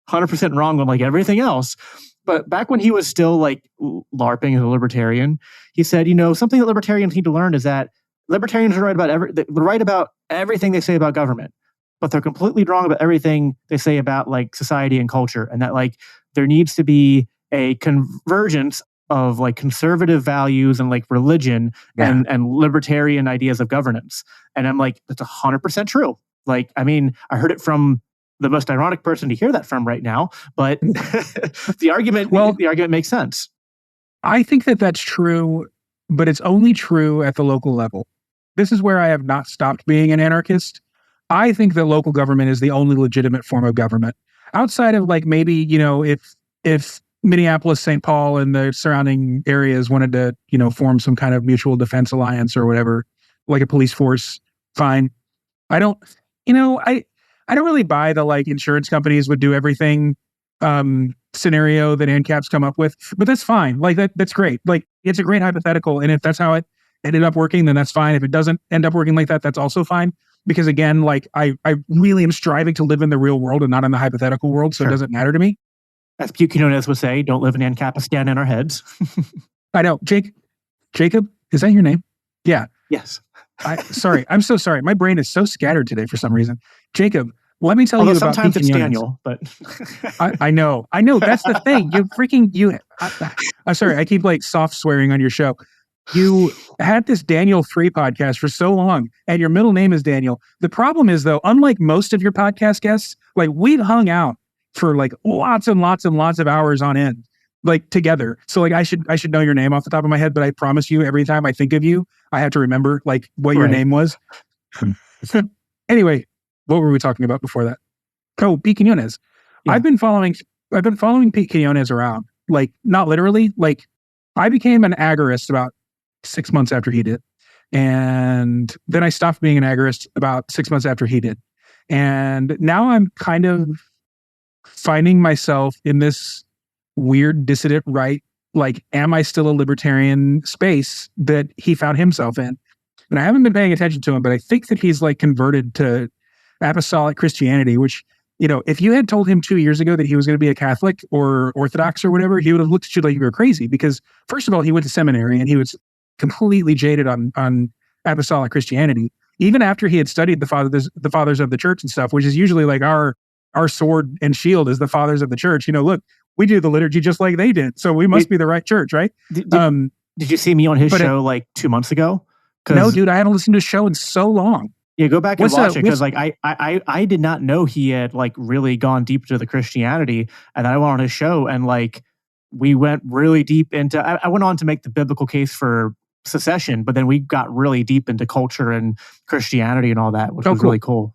100% wrong on like everything else. But back when he was still like LARPing as a libertarian, he said, you know, something that libertarians need to learn is that libertarians are they're right about everything they say about government, but they're completely wrong about everything they say about like society and culture. And that like there needs to be a convergence of like conservative values and like religion and libertarian ideas of governance. And I'm like, that's 100% true. Like, I mean, I heard it from the most ironic person to hear that from right now, but the argument makes sense. I think that that's true, but it's only true at the local level. This is where I have not stopped being an anarchist. I think that local government is the only legitimate form of government. Outside of like maybe, you know, if Minneapolis, St. Paul, and the surrounding areas wanted to, you know, form some kind of mutual defense alliance or whatever, like a police force, fine. I don't really buy the like insurance companies would do everything scenario that ANCAP's come up with, but that's fine. Like that's great. Like it's a great hypothetical. And if that's how it ended up working, then that's fine. If it doesn't end up working like that, that's also fine. Because again, like I really am striving to live in the real world and not in the hypothetical world. So It doesn't matter to me. As Quinones would say, don't live in ANCAPistan in our heads. I know. Jacob, is that your name? Yeah. Yes. Sorry. I'm so sorry. My brain is so scattered today for some reason. Jacob, let me tell you about sometimes it's Daniel, but I know. That's the thing. I'm sorry. I keep like soft swearing on your show. You had this Daniel Free podcast for so long, and your middle name is Daniel. The problem is though, unlike most of your podcast guests, like we've hung out for like lots and lots and lots of hours on end, like together. So like I should know your name off the top of my head, but I promise you every time I think of you, I have to remember like what your name was. Anyway, what were we talking about before that? Oh, Pete Quinones. Yeah. I've been following Pete Quinones around, like not literally, like I became an agorist about 6 months after he did. And then I stopped being an agorist about 6 months after he did. And now I'm kind of finding myself in this weird dissident right, like, am I still a libertarian space that he found himself in? And I haven't been paying attention to him, but I think that he's like converted to apostolic Christianity, which, if you had told him 2 years ago that he was going to be a Catholic or Orthodox or whatever, he would have looked at you like you were crazy because, first of all, he went to seminary and he was completely jaded on apostolic Christianity. Even after he had studied the fathers of the church and stuff, which is usually like our sword and shield is the fathers of the church. Look, we do the liturgy just like they did, so we must be the right church, right? Did you see me on his show like 2 months ago? No, dude, I haven't listened to his show in so long. Yeah, go back and watch it because like I did not know he had like really gone deep into the Christianity, and I went on his show and like we went really deep into. I went on to make the biblical case for secession, but then we got really deep into culture and Christianity and all that, which was really cool.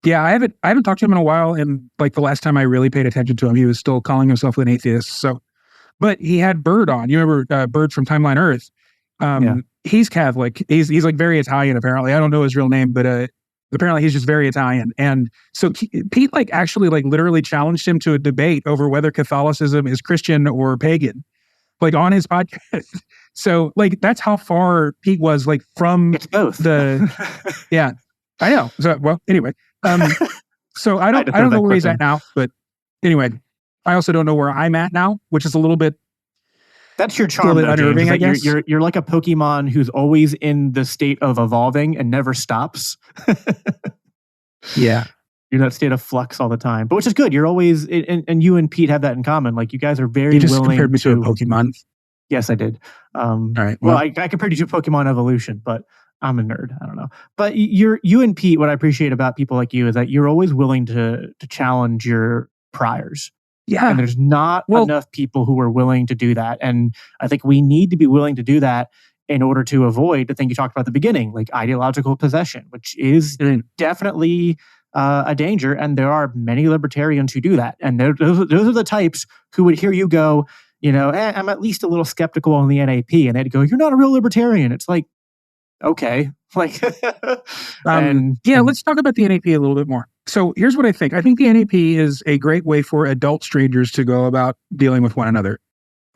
Yeah, I haven't talked to him in a while, and like the last time I really paid attention to him, he was still calling himself an atheist. So, but he had Bird on. You remember Bird from Timeline Earth? He's Catholic. He's like very Italian apparently. I don't know his real name, but apparently he's just very Italian. And so Pete like actually like literally challenged him to a debate over whether Catholicism is Christian or pagan, like on his podcast. So like that's how far Pete was like from both. Yeah, I know. So well, anyway. So I don't know where he's at now, but anyway, I also don't know where I'm at now, which is a little bit. That's your charm, though, James, I guess. You're like a Pokemon who's always in the state of evolving and never stops. Yeah. You're in that state of flux all the time, but which is good. You're always, and you and Pete have that in common. Like you guys are very you just willing compared me to a Pokemon. Yes, I did. All right. Well, I compared you to Pokemon evolution, but I'm a nerd. I don't know. But you and Pete, what I appreciate about people like you is that you're always willing to challenge your priors. Yeah. And there's not enough people who are willing to do that. And I think we need to be willing to do that in order to avoid the thing you talked about at the beginning, like ideological possession, which is definitely a danger. And there are many libertarians who do that. And those are the types who would hear you go, I'm at least a little skeptical on the NAP. And they'd go, you're not a real libertarian. It's like, okay. Like, let's talk about the NAP a little bit more. So here's what I think. I think the NAP is a great way for adult strangers to go about dealing with one another.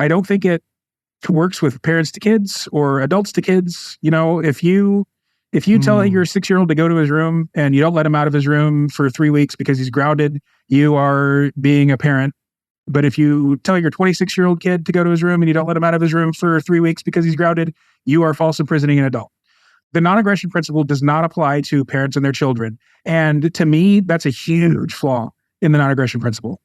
I don't think it works with parents to kids or adults to kids. If you tell your 6-year-old to go to his room and you don't let him out of his room for 3 weeks because he's grounded, you are being a parent. But if you tell your 26-year-old kid to go to his room and you don't let him out of his room for 3 weeks because he's grounded, you are false imprisoning an adult. The non-aggression principle does not apply to parents and their children. And to me, that's a huge flaw in the non-aggression principle.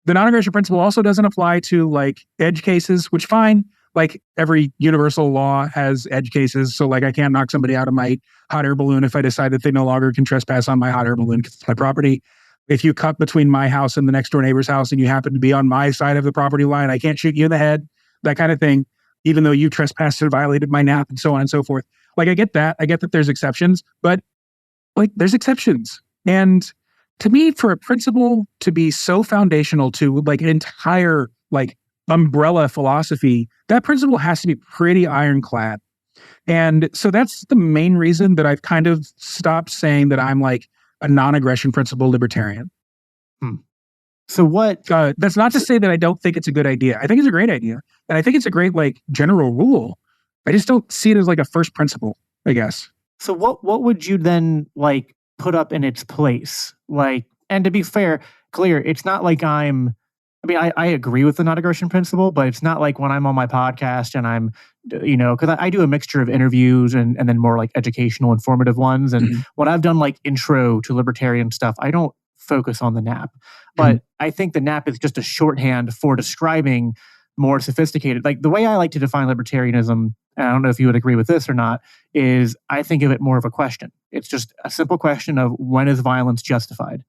The non-aggression principle also doesn't apply to like edge cases, which fine, like every universal law has edge cases. So like I can't knock somebody out of my hot air balloon if I decide that they no longer can trespass on my hot air balloon because it's my property. If you cut between my house and the next door neighbor's house and you happen to be on my side of the property line, I can't shoot you in the head, that kind of thing, even though you trespassed and violated my nap and so on and so forth. Like, I get that. I get that there's exceptions, but like there's exceptions. And to me, for a principle to be so foundational to like an entire like umbrella philosophy, that principle has to be pretty ironclad. And so that's the main reason that I've kind of stopped saying that I'm like a non-aggression principle libertarian. So what? That's not to say that I don't think it's a good idea. I think it's a great idea. And I think it's a great like general rule. I just don't see it as like a first principle, I guess. So what would you then like put up in its place? Like, and to be clear, it's not like I agree with the non-aggression principle, but it's not like when I'm on my podcast and I'm, because I do a mixture of interviews and then more like educational, informative ones. And when I've done like intro to libertarian stuff, I don't focus on the NAP. But I think the NAP is just a shorthand for describing more sophisticated. Like the way I like to define libertarianism, and I don't know if you would agree with this or not, is I think of it more of a question. It's just a simple question of when is violence justified?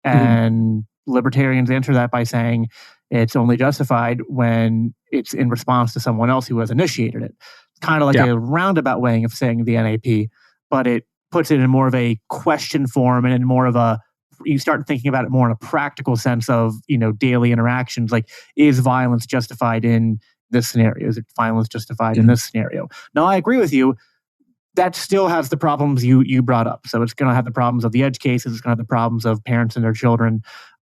And libertarians answer that by saying it's only justified when it's in response to someone else who has initiated it. Kind of like a roundabout way of saying the NAP, but it puts it in more of a question form and in more of a, you start thinking about it more in a practical sense of, daily interactions. Like, is violence justified in this scenario? Is it violence justified in this scenario? Now, I agree with you. that still has the problems you brought up. So it's going to have the problems of the edge cases. It's going to have the problems of parents and their children,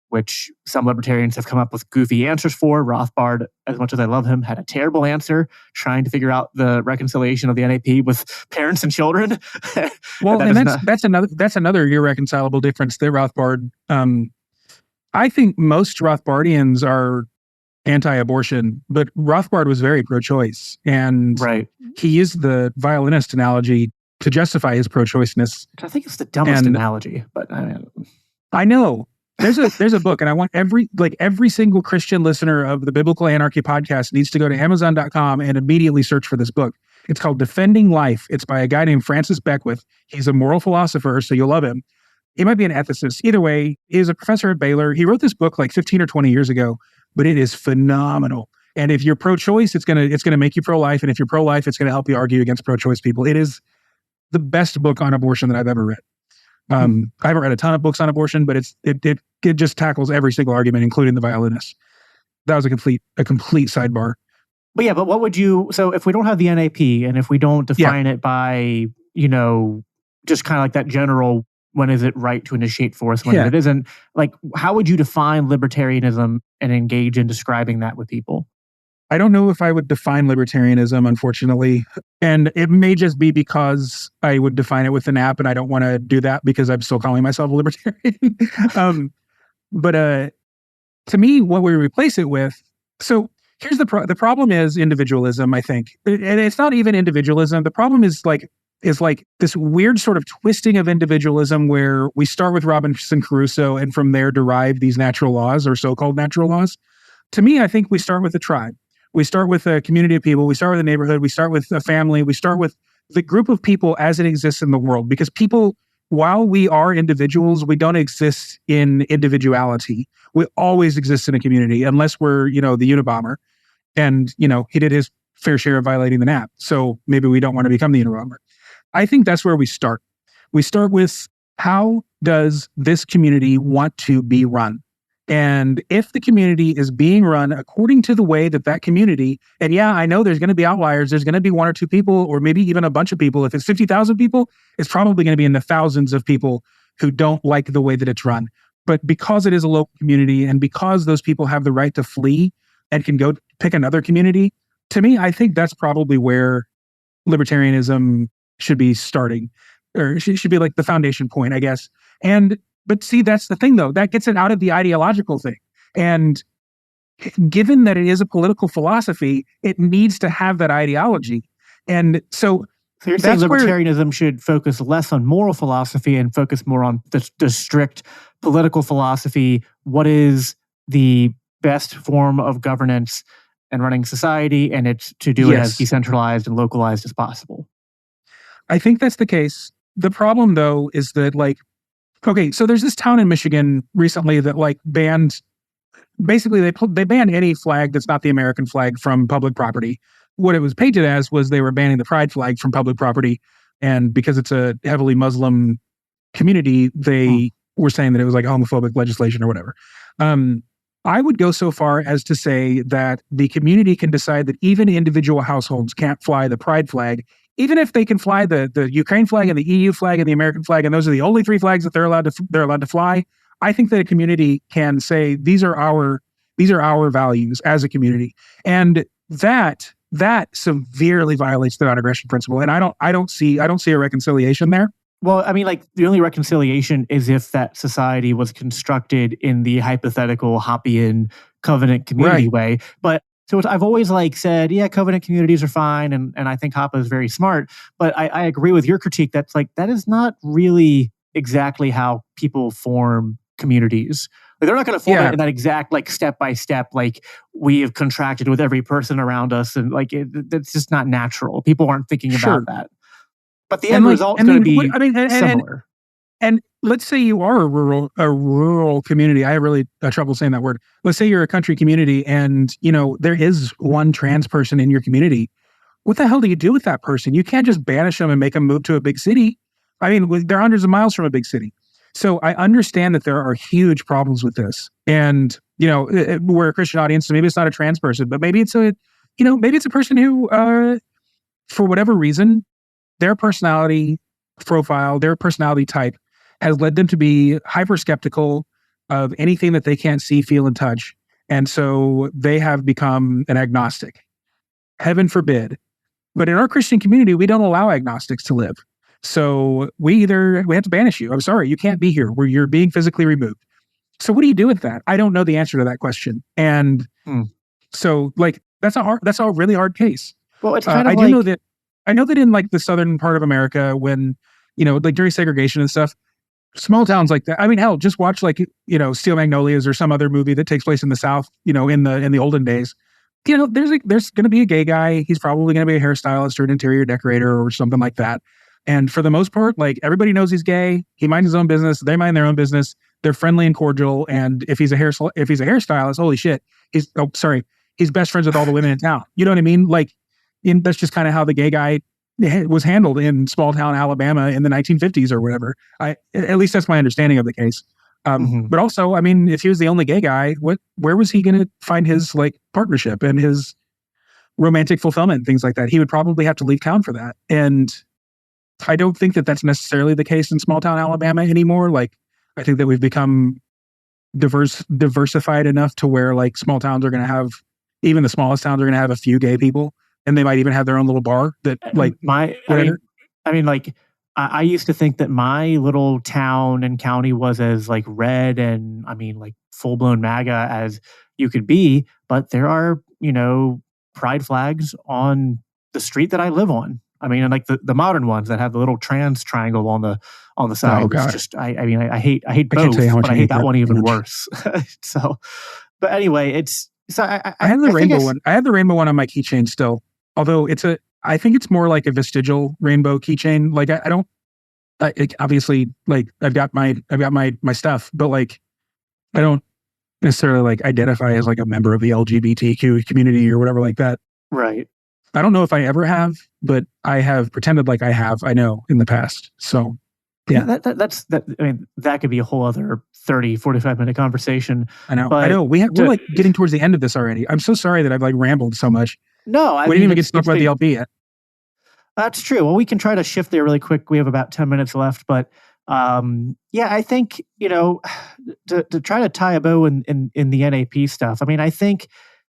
which some libertarians have come up with goofy answers for. Rothbard, as much as I love him, had a terrible answer trying to figure out the reconciliation of the NAP with parents and children. Well, and that's another irreconcilable difference that Rothbard. I think most Rothbardians are anti-abortion, but Rothbard was very pro-choice, and he used the violinist analogy to justify his pro-choiceness. I think it's the dumbest analogy, but I know. There's a book, and I want every single Christian listener of the Biblical Anarchy Podcast needs to go to Amazon.com and immediately search for this book. It's called Defending Life. It's by a guy named Francis Beckwith. He's a moral philosopher, so you'll love him. He might be an ethicist. Either way, he's a professor at Baylor. He wrote this book like 15 or 20 years ago, but it is phenomenal. And if you're pro-choice, it's gonna make you pro-life, and if you're pro-life, it's gonna help you argue against pro-choice people. It is the best book on abortion that I've ever read. I haven't read a ton of books on abortion, but it just tackles every single argument, including the violinist. That was a complete sidebar. But what would you, so if we don't have the NAP and if we don't define it by, just kind of like that general, when is it right to initiate force, when it isn't, like, how would you define libertarianism and engage in describing that with people? I don't know if I would define libertarianism, unfortunately. And it may just be because I would define it with an app, and I don't want to do that because I'm still calling myself a libertarian. But to me, what we replace it with, so here's the problem is individualism, I think. And it's not even individualism. The problem is like this weird sort of twisting of individualism where we start with Robinson Crusoe and from there derive these natural laws or so-called natural laws. To me, I think we start with a tribe. We start with a community of people. We start with a neighborhood. We start with a family. We start with the group of people as it exists in the world. Because people, while we are individuals, we don't exist in individuality. We always exist in a community, unless we're, the Unabomber. And, he did his fair share of violating the NAP. So maybe we don't want to become the Unabomber. I think that's where we start. We start with, how does this community want to be run? And if the community is being run according to the way that community, and I know there's going to be outliers, there's going to be one or two people, or maybe even a bunch of people. If it's 50,000 people, it's probably going to be in the thousands of people who don't like the way that it's run. But because it is a local community, and because those people have the right to flee and can go pick another community, to me, I think that's probably where libertarianism should be starting, or should be like the foundation point, I guess. But see, that's the thing, though. That gets it out of the ideological thing. And given that it is a political philosophy, it needs to have that ideology. And so you're saying libertarianism should focus less on moral philosophy and focus more on the strict political philosophy. What is the best form of governance and running society? And it's to do it as decentralized and localized as possible. I think that's the case. The problem, though, is that so there's this town in Michigan recently that banned, basically they banned any flag that's not the American flag from public property. What it was painted as was they were banning the pride flag from public property. And because it's a heavily Muslim community, they were saying that it was like homophobic legislation or whatever. I would go so far as to say that the community can decide that even individual households can't fly the pride flag, even if they can fly the Ukraine flag and the EU flag and the American flag, and those are the only three flags that they're allowed to fly. I think that a community can say these are our values as a community, and that severely violates the non-aggression principle. And I don't see a reconciliation there. Well, I mean, the only reconciliation is if that society was constructed in the hypothetical Hoppian covenant community way. But so I've always said, covenant communities are fine, and I think Hoppe is very smart. But I agree with your critique. That's that is not really exactly how people form communities. They're not going to form it in that exact step by step. We have contracted with every person around us, and that's just not natural. People aren't thinking about that. But the end result is going to be similar. And let's say you are a rural community. I have really trouble saying that word. Let's say you're a country community, and there is one trans person in your community. What the hell do you do with that person? You can't just banish them and make them move to a big city. I mean, they're hundreds of miles from a big city. So I understand that there are huge problems with this. And we're a Christian audience, so maybe it's not a trans person, but maybe it's a person who, for whatever reason, their personality profile, their personality type has led them to be hyper skeptical of anything that they can't see, feel, and touch. And so they have become an agnostic. Heaven forbid. But in our Christian community, we don't allow agnostics to live. So we have to banish you. I'm sorry, you can't be here where you're being physically removed. So what do you do with that? I don't know the answer to that question. And so like, that's a really hard case. Well, it's kind of I know that in like the southern part of America, when, like during segregation and stuff, small towns like that. I mean, hell, just watch like, Steel Magnolias or some other movie that takes place in the South, in the olden days. There's going to be a gay guy. He's probably going to be a hairstylist or an interior decorator or something like that. And for the most part, like everybody knows he's gay. He minds his own business. They mind their own business. They're friendly and cordial. And if he's a hairstylist, holy shit, he's best friends with all the women in town. You know what I mean? Like, that's just kind of how the gay guy was handled in small town Alabama in the 1950s or whatever. At least that's my understanding of the case. But also, I mean, if he was the only gay guy, where was he going to find his like partnership and his romantic fulfillment, things like that? He would probably have to leave town for that. And I don't think that that's necessarily the case in small town Alabama anymore. Like, I think that we've become diversified enough to where like small towns are going to have, even the smallest towns are going to have a few gay people, and they might even have their own little bar that like I used to think that my little town and county was as like red and like full blown MAGA as you could be, but there are, pride flags on the street that I live on. And like the modern ones that have the little trans triangle on the side. Oh, God. It's just I hate both, but I hate that one even worse. So, but anyway, I have the rainbow one. I have the rainbow one on my keychain still. Although I think it's more like a vestigial rainbow keychain. Like obviously, like I've got my stuff, but like I don't necessarily like identify as like a member of the LGBTQ community or whatever like that. Right. I don't know if I ever have, but I have pretended like I have. I know in the past. So yeah, that could be a whole other 30, 45 minute conversation. I know. We're like getting towards the end of this already. I'm so sorry that I've like rambled so much. No, we didn't even get to talk about the LP yet. That's true. Well, we can try to shift there really quick. We have about 10 minutes left, but I think, to try to tie a bow in the NAP stuff. I think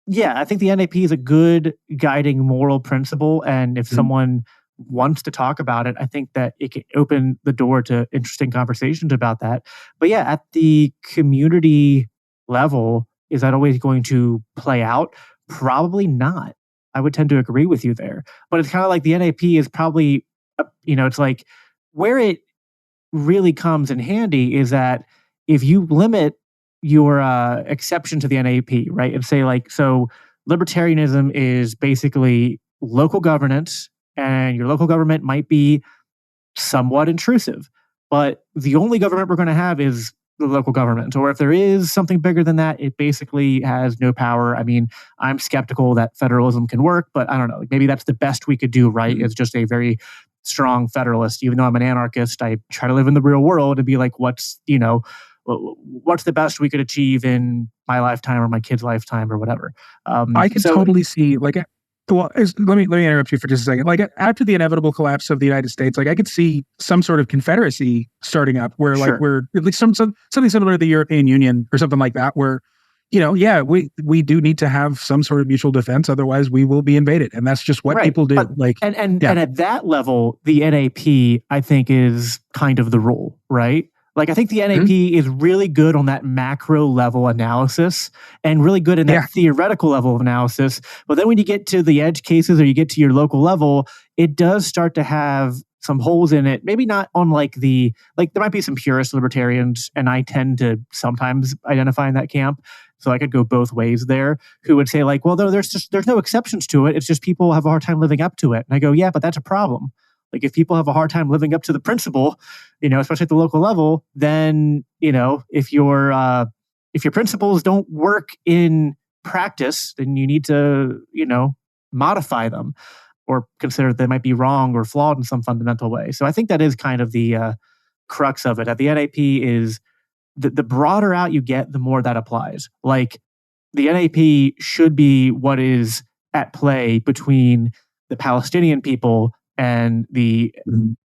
the NAP is a good guiding moral principle. And if someone wants to talk about it, I think that it can open the door to interesting conversations about that. But yeah, at the community level, is that always going to play out? Probably not. I would tend to agree with you there. But it's kind of like the NAP is probably, it's like where it really comes in handy is that if you limit your exception to the NAP, right? And say like, so libertarianism is basically local governance, and your local government might be somewhat intrusive, but the only government we're going to have is the local government. Or if there is something bigger than that, it basically has no power. I'm skeptical that federalism can work, but I don't know. Maybe that's the best we could do, right? It's just a very strong federalist. Even though I'm an anarchist, I try to live in the real world and be like, what's the best we could achieve in my lifetime or my kid's lifetime or whatever. I can totally see like, let me interrupt you for just a second. Like after the inevitable collapse of the United States, like I could see some sort of confederacy starting up where like we're at least something similar to the European Union or something like that, where, we do need to have some sort of mutual defense. Otherwise we will be invaded. And that's just what people do. But, and at that level, the NAP, I think, is kind of the rule, right? Like, I think the NAP is really good on that macro level analysis and really good in that theoretical level of analysis. But then when you get to the edge cases or you get to your local level, it does start to have some holes in it. Maybe not on there might be some purist libertarians, and I tend to sometimes identify in that camp. So I could go both ways there, who would say like, well, there's no exceptions to it. It's just people have a hard time living up to it. And I go, yeah, but that's a problem. Like if people have a hard time living up to the principle, especially at the local level, then, if your principles don't work in practice, then you need to, modify them or consider they might be wrong or flawed in some fundamental way. So I think that is kind of the crux of it. The NAP is the broader out you get, the more that applies. Like the NAP should be what is at play between the Palestinian people and the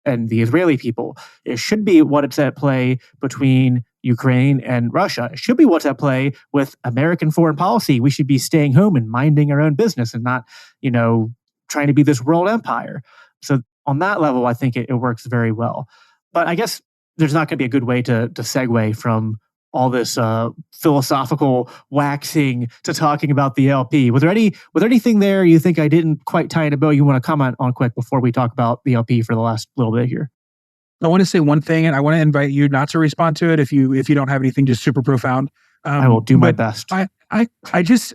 Israeli people. It should be what's at play between Ukraine and Russia. It should be what's at play with American foreign policy. We should be staying home and minding our own business and not, trying to be this world empire. So on that level, I think it works very well. But I guess there's not going to be a good way to segue from all this philosophical waxing to talking about the LP. Was there anything there you think I didn't quite tie in a bow you want to comment on quick before we talk about the LP for the last little bit here? I want to say one thing, and I want to invite you not to respond to it if you don't have anything just super profound. I will do my best. I just,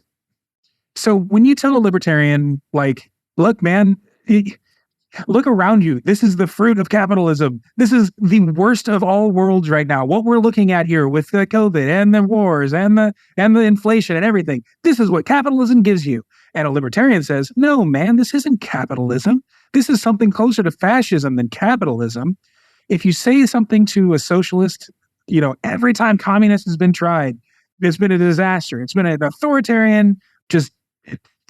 so when you tell a libertarian, like, look, man, look around you. This is the fruit of capitalism. This is the worst of all worlds right now. What we're looking at here with the COVID and the wars and the inflation and everything. This is what capitalism gives you. And a libertarian says, no, man, this isn't capitalism. This is something closer to fascism than capitalism. If you say something to a socialist, every time communist has been tried, it's been a disaster. It's been an authoritarian, just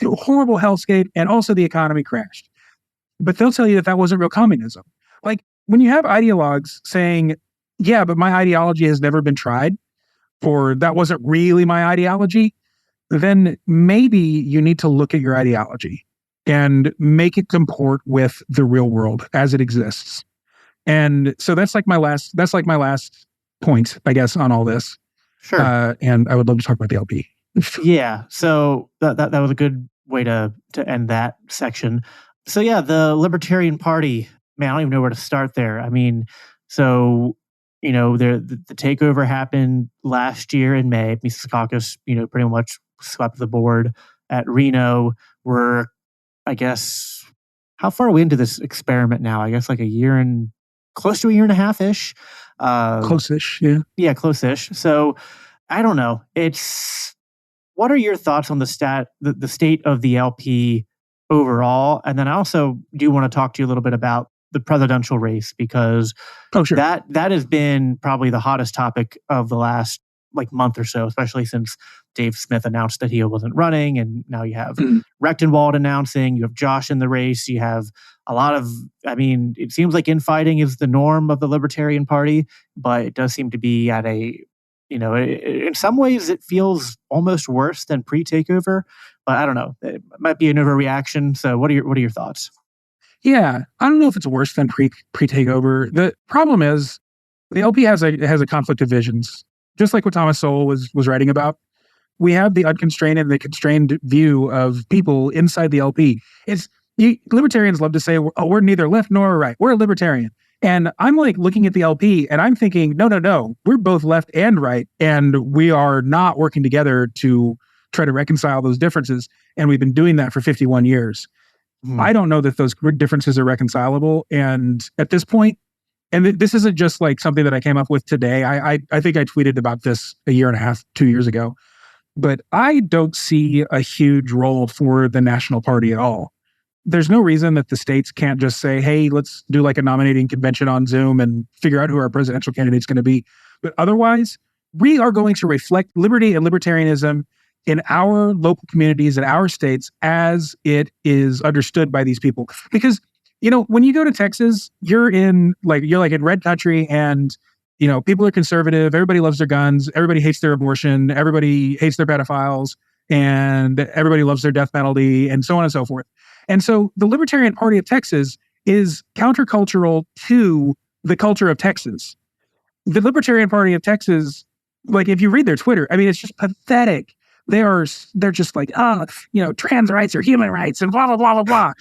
horrible hellscape, and also the economy crashed. But they'll tell you that wasn't real communism. Like, when you have ideologues saying, yeah, but my ideology has never been tried, or that wasn't really my ideology, then maybe you need to look at your ideology and make it comport with the real world as it exists. And so that's like my last point, I guess, on all this. Sure. And I would love to talk about the LP. Yeah. So that was a good way to end that section. So yeah, the Libertarian Party, man, I don't even know where to start there. I mean, so, the takeover happened last year in May. Mises Caucus, pretty much swept the board at Reno. We're, I guess, how far are we into this experiment now? I guess like close to a year and a half-ish. Close-ish, yeah. Yeah, close-ish. So I don't know. What are your thoughts on the state of the LP overall? And then I also do want to talk to you a little bit about the presidential race, because sure. that has been probably the hottest topic of the last month or so, especially since Dave Smith announced that he wasn't running, and now you have Rechtenwald announcing, you have Josh in the race, you have a lot of, it seems like infighting is the norm of the Libertarian Party, but it does seem to be at in some ways it feels almost worse than pre-takeover, but I don't know. It might be an overreaction. So what are your thoughts? Yeah, I don't know if it's worse than pre-takeover. The problem is the LP has a conflict of visions, just like what Thomas Sowell was writing about. We have the unconstrained and the constrained view of people inside the LP. Libertarians love to say, oh, we're neither left nor right. We're a libertarian. And I'm looking at the LP and I'm thinking, no, we're both left and right. And we are not working together to try to reconcile those differences. And we've been doing that for 51 years. I don't know that those differences are reconcilable. And at this point, and this isn't just something that I came up with today. I think I tweeted about this a year and a half, 2 years ago. But I don't see a huge role for the National Party at all. There's no reason that the states can't just say, hey, let's do a nominating convention on Zoom and figure out who our presidential candidate's going to be. But otherwise, we are going to reflect liberty and libertarianism in our local communities and our states as it is understood by these people. Because, when you go to Texas, you're in red country, and people are conservative, everybody loves their guns, everybody hates their abortion, everybody hates their pedophiles, and everybody loves their death penalty, and so on and so forth. And so the Libertarian Party of Texas is countercultural to the culture of Texas. The Libertarian Party of Texas, if you read their Twitter, it's just pathetic. They're just trans rights are human rights and blah, blah, blah, blah,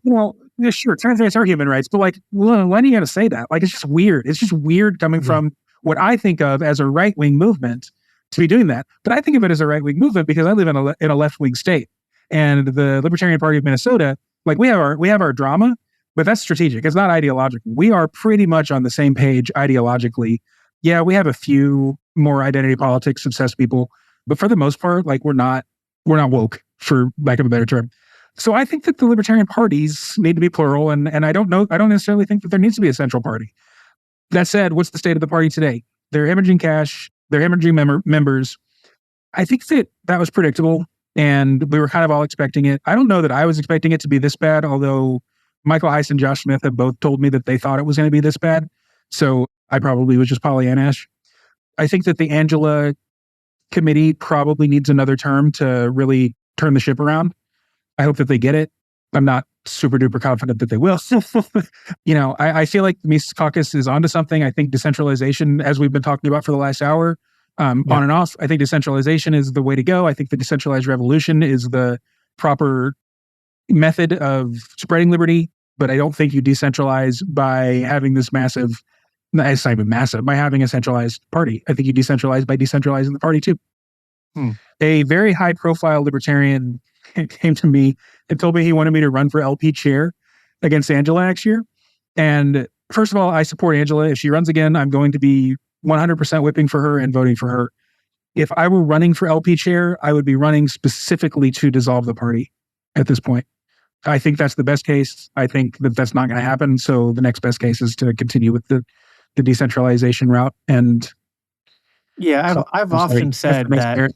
blah. Yeah, sure, trans rights are human rights, but when are you going to say that? It's just weird. It's just weird coming from what I think of as a right-wing movement to be doing that. But I think of it as a right-wing movement because I live in a left-wing state. And the Libertarian Party of Minnesota, we have our drama, but that's strategic. It's not ideological. We are pretty much on the same page ideologically. Yeah, we have a few more identity politics obsessed people, but for the most part, we're not woke, for lack of a better term. So I think that the Libertarian parties need to be plural, and I don't necessarily think that there needs to be a central party. That said, what's the state of the party today? They're hemorrhaging cash. They're hemorrhaging members. I think that was predictable, and we were kind of all expecting it. I don't know that I was expecting it to be this bad, although Michael Heiss and Josh Smith have both told me that they thought it was going to be this bad. So I probably was just Pollyanna-ish. I think that the Angela committee probably needs another term to really turn the ship around. I hope that they get it. I'm not super duper confident that they will. I feel like the Mises Caucus is onto something. I think decentralization, as we've been talking about for the last hour, on and off, I think decentralization is the way to go. I think the decentralized revolution is the proper method of spreading liberty, but I don't think you decentralize by having this massive, it's not even massive, by having a centralized party. I think you decentralize by decentralizing the party too. A very high profile libertarian came to me and told me he wanted me to run for LP chair against Angela next year. And first of all, I support Angela. If she runs again, I'm going to be 100% whipping for her and voting for her. If I were running for LP chair, I would be running specifically to dissolve the party at this point. I think that's the best case. I think that that's not going to happen. So the next best case is to continue with the decentralization route. And I've often said that.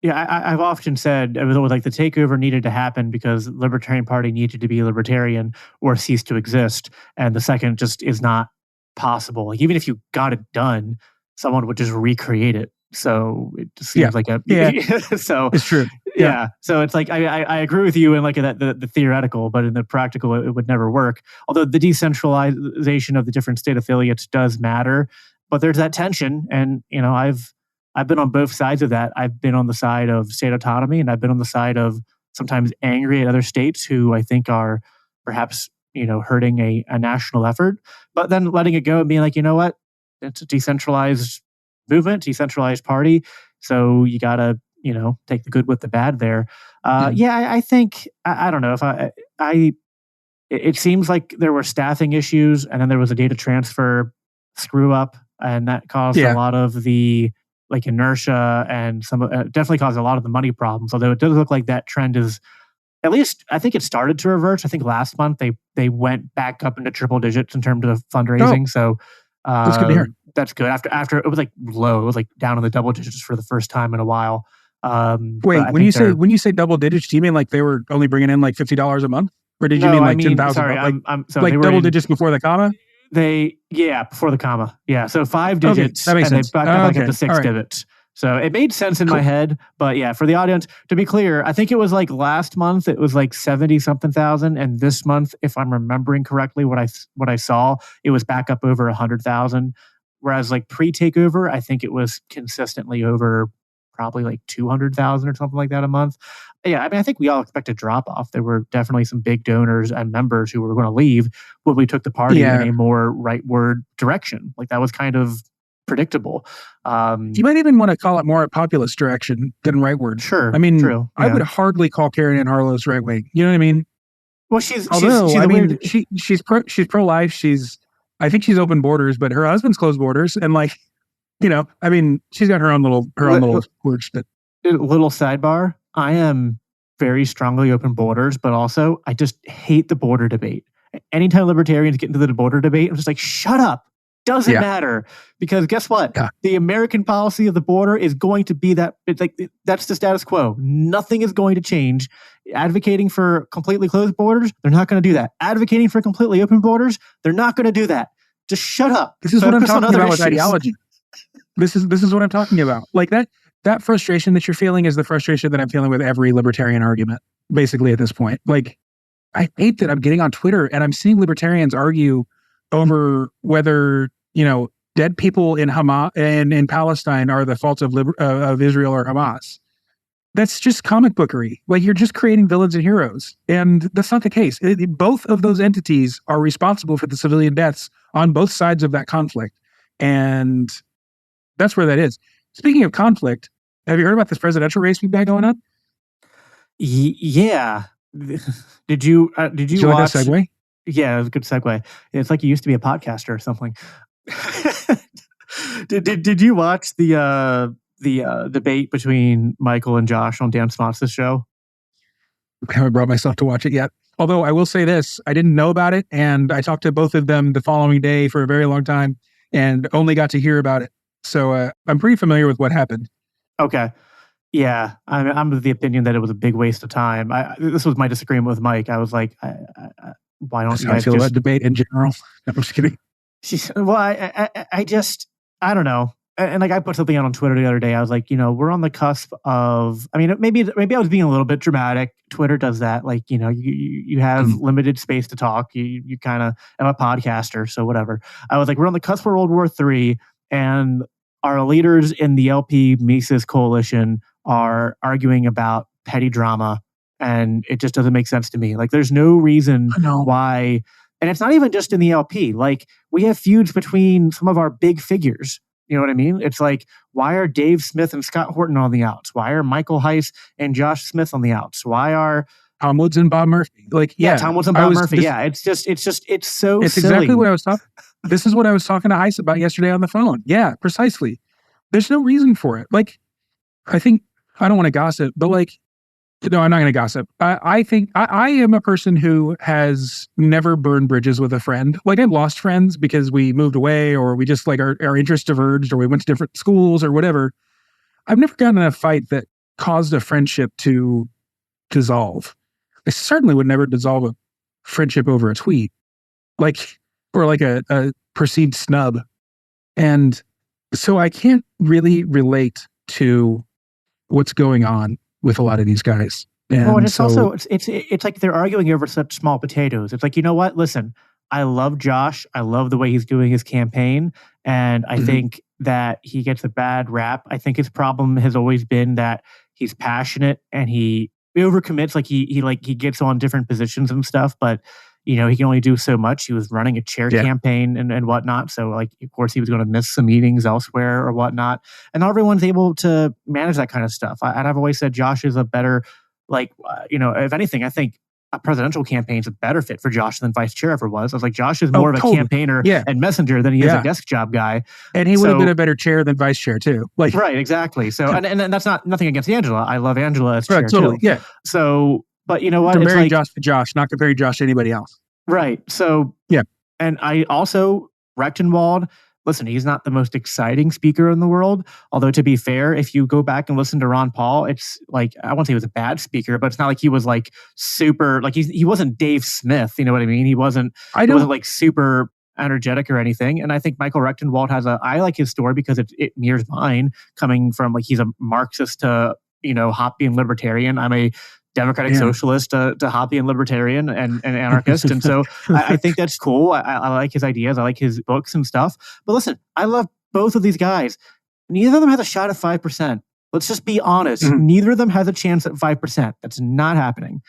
I've often said like the takeover needed to happen because the Libertarian Party needed to be libertarian or cease to exist. And the second just is not possible. Like, even if you got it done, someone would just recreate it. So it just seems like so it's true. Yeah. So it's like, I agree with you in like the theoretical, but in the practical, it would never work. Although the decentralization of the different state affiliates does matter, but there's that tension. And, I've been on both sides of that. I've been on the side of state autonomy, and I've been on the side of sometimes angry at other states who I think are perhaps, hurting a national effort, but then letting it go and being like, you know what? It's a decentralized movement, decentralized party. So you got to, take the good with the bad there. I think, I don't know if it seems like there were staffing issues, and then there was a data transfer screw up, and that caused a lot of the inertia, and definitely caused a lot of the money problems. Although it does look like that trend is, at least I think it started to reverse. I think last month they went back up into triple digits in terms of fundraising. So that's good to hear. That's good. After it was low, it was down in the double digits for the first time in a while. Wait, when you say double digits, do you mean like they were only bringing in like $50 a month, or did you mean like 10,000? Sorry, like double digits before the comma. Before the comma. Yeah. So 5 digits, that makes sense. They backed up up to 6 digits. So it made sense in my head. But yeah, for the audience, to be clear, I think it was last month, it was 70 something thousand. And this month, if I'm remembering correctly, what I saw, it was back up over 100,000. Whereas pre-takeover, I think it was consistently over probably 200,000 or something like that a month. Yeah, I think we all expect a drop off. There were definitely some big donors and members who were going to leave when we took the party in a more rightward direction. That was kind of predictable. You might even want to call it more a populist direction than rightward. Sure. I mean, true. I would hardly call Karen Ann Harlow's right wing. You know what I mean? Well, she's pro-life. I think she's open borders, but her husband's closed borders, and she's got her own little words. But little sidebar, I am very strongly open borders, but also I just hate the border debate. Anytime libertarians get into the border debate, I'm just like, shut up. Doesn't matter, because guess what? Yeah. The American policy of the border is going to be that. It's that's the status quo. Nothing is going to change. Advocating for completely closed borders, they're not going to do that. Advocating for completely open borders, they're not going to do that. Just shut up. This is what I'm talking about with ideology. This is what I'm talking about. That frustration that you're feeling is the frustration that I'm feeling with every libertarian argument, basically, at this point. I hate that I'm getting on Twitter and I'm seeing libertarians argue over whether, dead people in Hamas and in Palestine are the fault of Israel or Hamas. That's just comic bookery. You're just creating villains and heroes. And that's not the case. Both of those entities are responsible for the civilian deaths on both sides of that conflict. And that's where that is. Speaking of conflict, have you heard about this presidential race we've got going on? Yeah. Did you watch? Like that segue? Yeah, it was a good segue. It's like you used to be a podcaster or something. Did you watch the debate between Michael and Josh on Dan Smotz's show? I haven't brought myself to watch it yet. Although I will say this, I didn't know about it, and I talked to both of them the following day for a very long time, and only got to hear about it. So I'm pretty familiar with what happened. Okay. Yeah, I'm of the opinion that it was a big waste of time. This was my disagreement with Mike. I was like, why don't That's you how I guys feel just... about debate in general. I'm just kidding. Well, I just, I don't know. And like I put something out on Twitter the other day. I was like, we're on the cusp of, I mean, maybe I was being a little bit dramatic. Twitter does that. Like, you have limited space to talk. You kind of, I'm a podcaster, so whatever. I was like, we're on the cusp of World War III, and our leaders in the LP Mises coalition are arguing about petty drama, and it just doesn't make sense to me. Like, there's no reason why, and it's not even just in the LP. Like, we have feuds between some of our big figures. You know what I mean? It's like, why are Dave Smith and Scott Horton on the outs? Why are Michael Heiss and Josh Smith on the outs? Why are Tom Woods and Bob Murphy? Like, Tom Woods and Bob Murphy. It's so it's silly. Exactly what I was talking. This is what I was talking to Heiss about yesterday on the phone. Yeah, precisely. There's no reason for it. Like, I think, I don't want to gossip, but like, no, I'm not going to gossip. I think I am a person who has never burned bridges with a friend. Like, I've lost friends because we moved away, or we just like our interests diverged, or we went to different schools or whatever. I've never gotten in a fight that caused a friendship to dissolve. I certainly would never dissolve a friendship over a tweet, like, or like a perceived snub. And so I can't really relate to what's going on with a lot of these guys. And it's also, it's like they're arguing over such small potatoes. It's like, you know what? Listen, I love Josh. I love the way he's doing his campaign. And I think that he gets a bad rap. I think his problem has always been that he's passionate and he overcommits. Like he gets on different positions and stuff, but he can only do so much. He was running a chair campaign and whatnot. So like, of course he was going to miss some meetings elsewhere or whatnot. And not everyone's able to manage that kind of stuff. I've always said Josh is a better, if anything, I think a presidential campaign is a better fit for Josh than vice chair ever was. I was like, Josh is more of a campaigner and messenger than he is a desk job guy. And he would have been a better chair than vice chair too. Like, right, exactly. So, and that's nothing against Angela. I love Angela as chair too. Yeah. So, but you know what? Comparing Josh to Josh, not comparing Josh to anybody else. Right. So, yeah. And I also, Rechtenwald, listen, he's not the most exciting speaker in the world. Although, to be fair, if you go back and listen to Ron Paul, it's like, I won't say he was a bad speaker, but it's not like he was like super, like he wasn't Dave Smith. You know what I mean? He wasn't like super energetic or anything. And I think Michael Rechtenwald I like his story because it mirrors mine, coming from like, he's a Marxist to, Hoppian libertarian. I'm a Democratic socialist to Hoppian libertarian and anarchist. And so I think that's cool. I like his ideas. I like his books and stuff. But listen, I love both of these guys. Neither of them has a shot at 5%. Let's just be honest. Neither of them has a chance at 5%. That's not happening.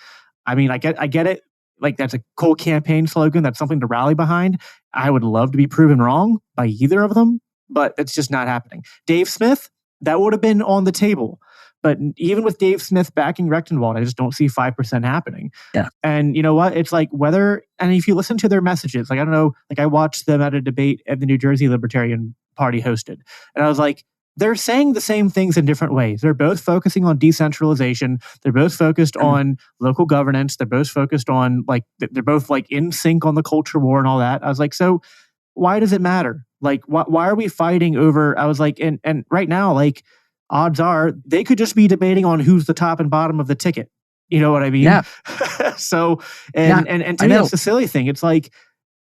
I mean, I get it. Like, that's a cool campaign slogan. That's something to rally behind. I would love to be proven wrong by either of them, but it's just not happening. Dave Smith, that would have been on the table. But even with Dave Smith backing Rechtenwald, I just don't see 5% happening. Yeah. And you know what? It's like and if you listen to their messages, like, I don't know, like I watched them at a debate at the New Jersey Libertarian Party hosted. And I was like, they're saying the same things in different ways. They're both focusing on decentralization. They're both focused on local governance. They're both focused on they're both like in sync on the culture war and all that. I was like, so why does it matter? Like, why are we fighting over, I was like, and right now, like, odds are they could just be debating on who's the top and bottom of the ticket. You know what I mean? Yeah. So, and to me, that's the silly thing. It's like,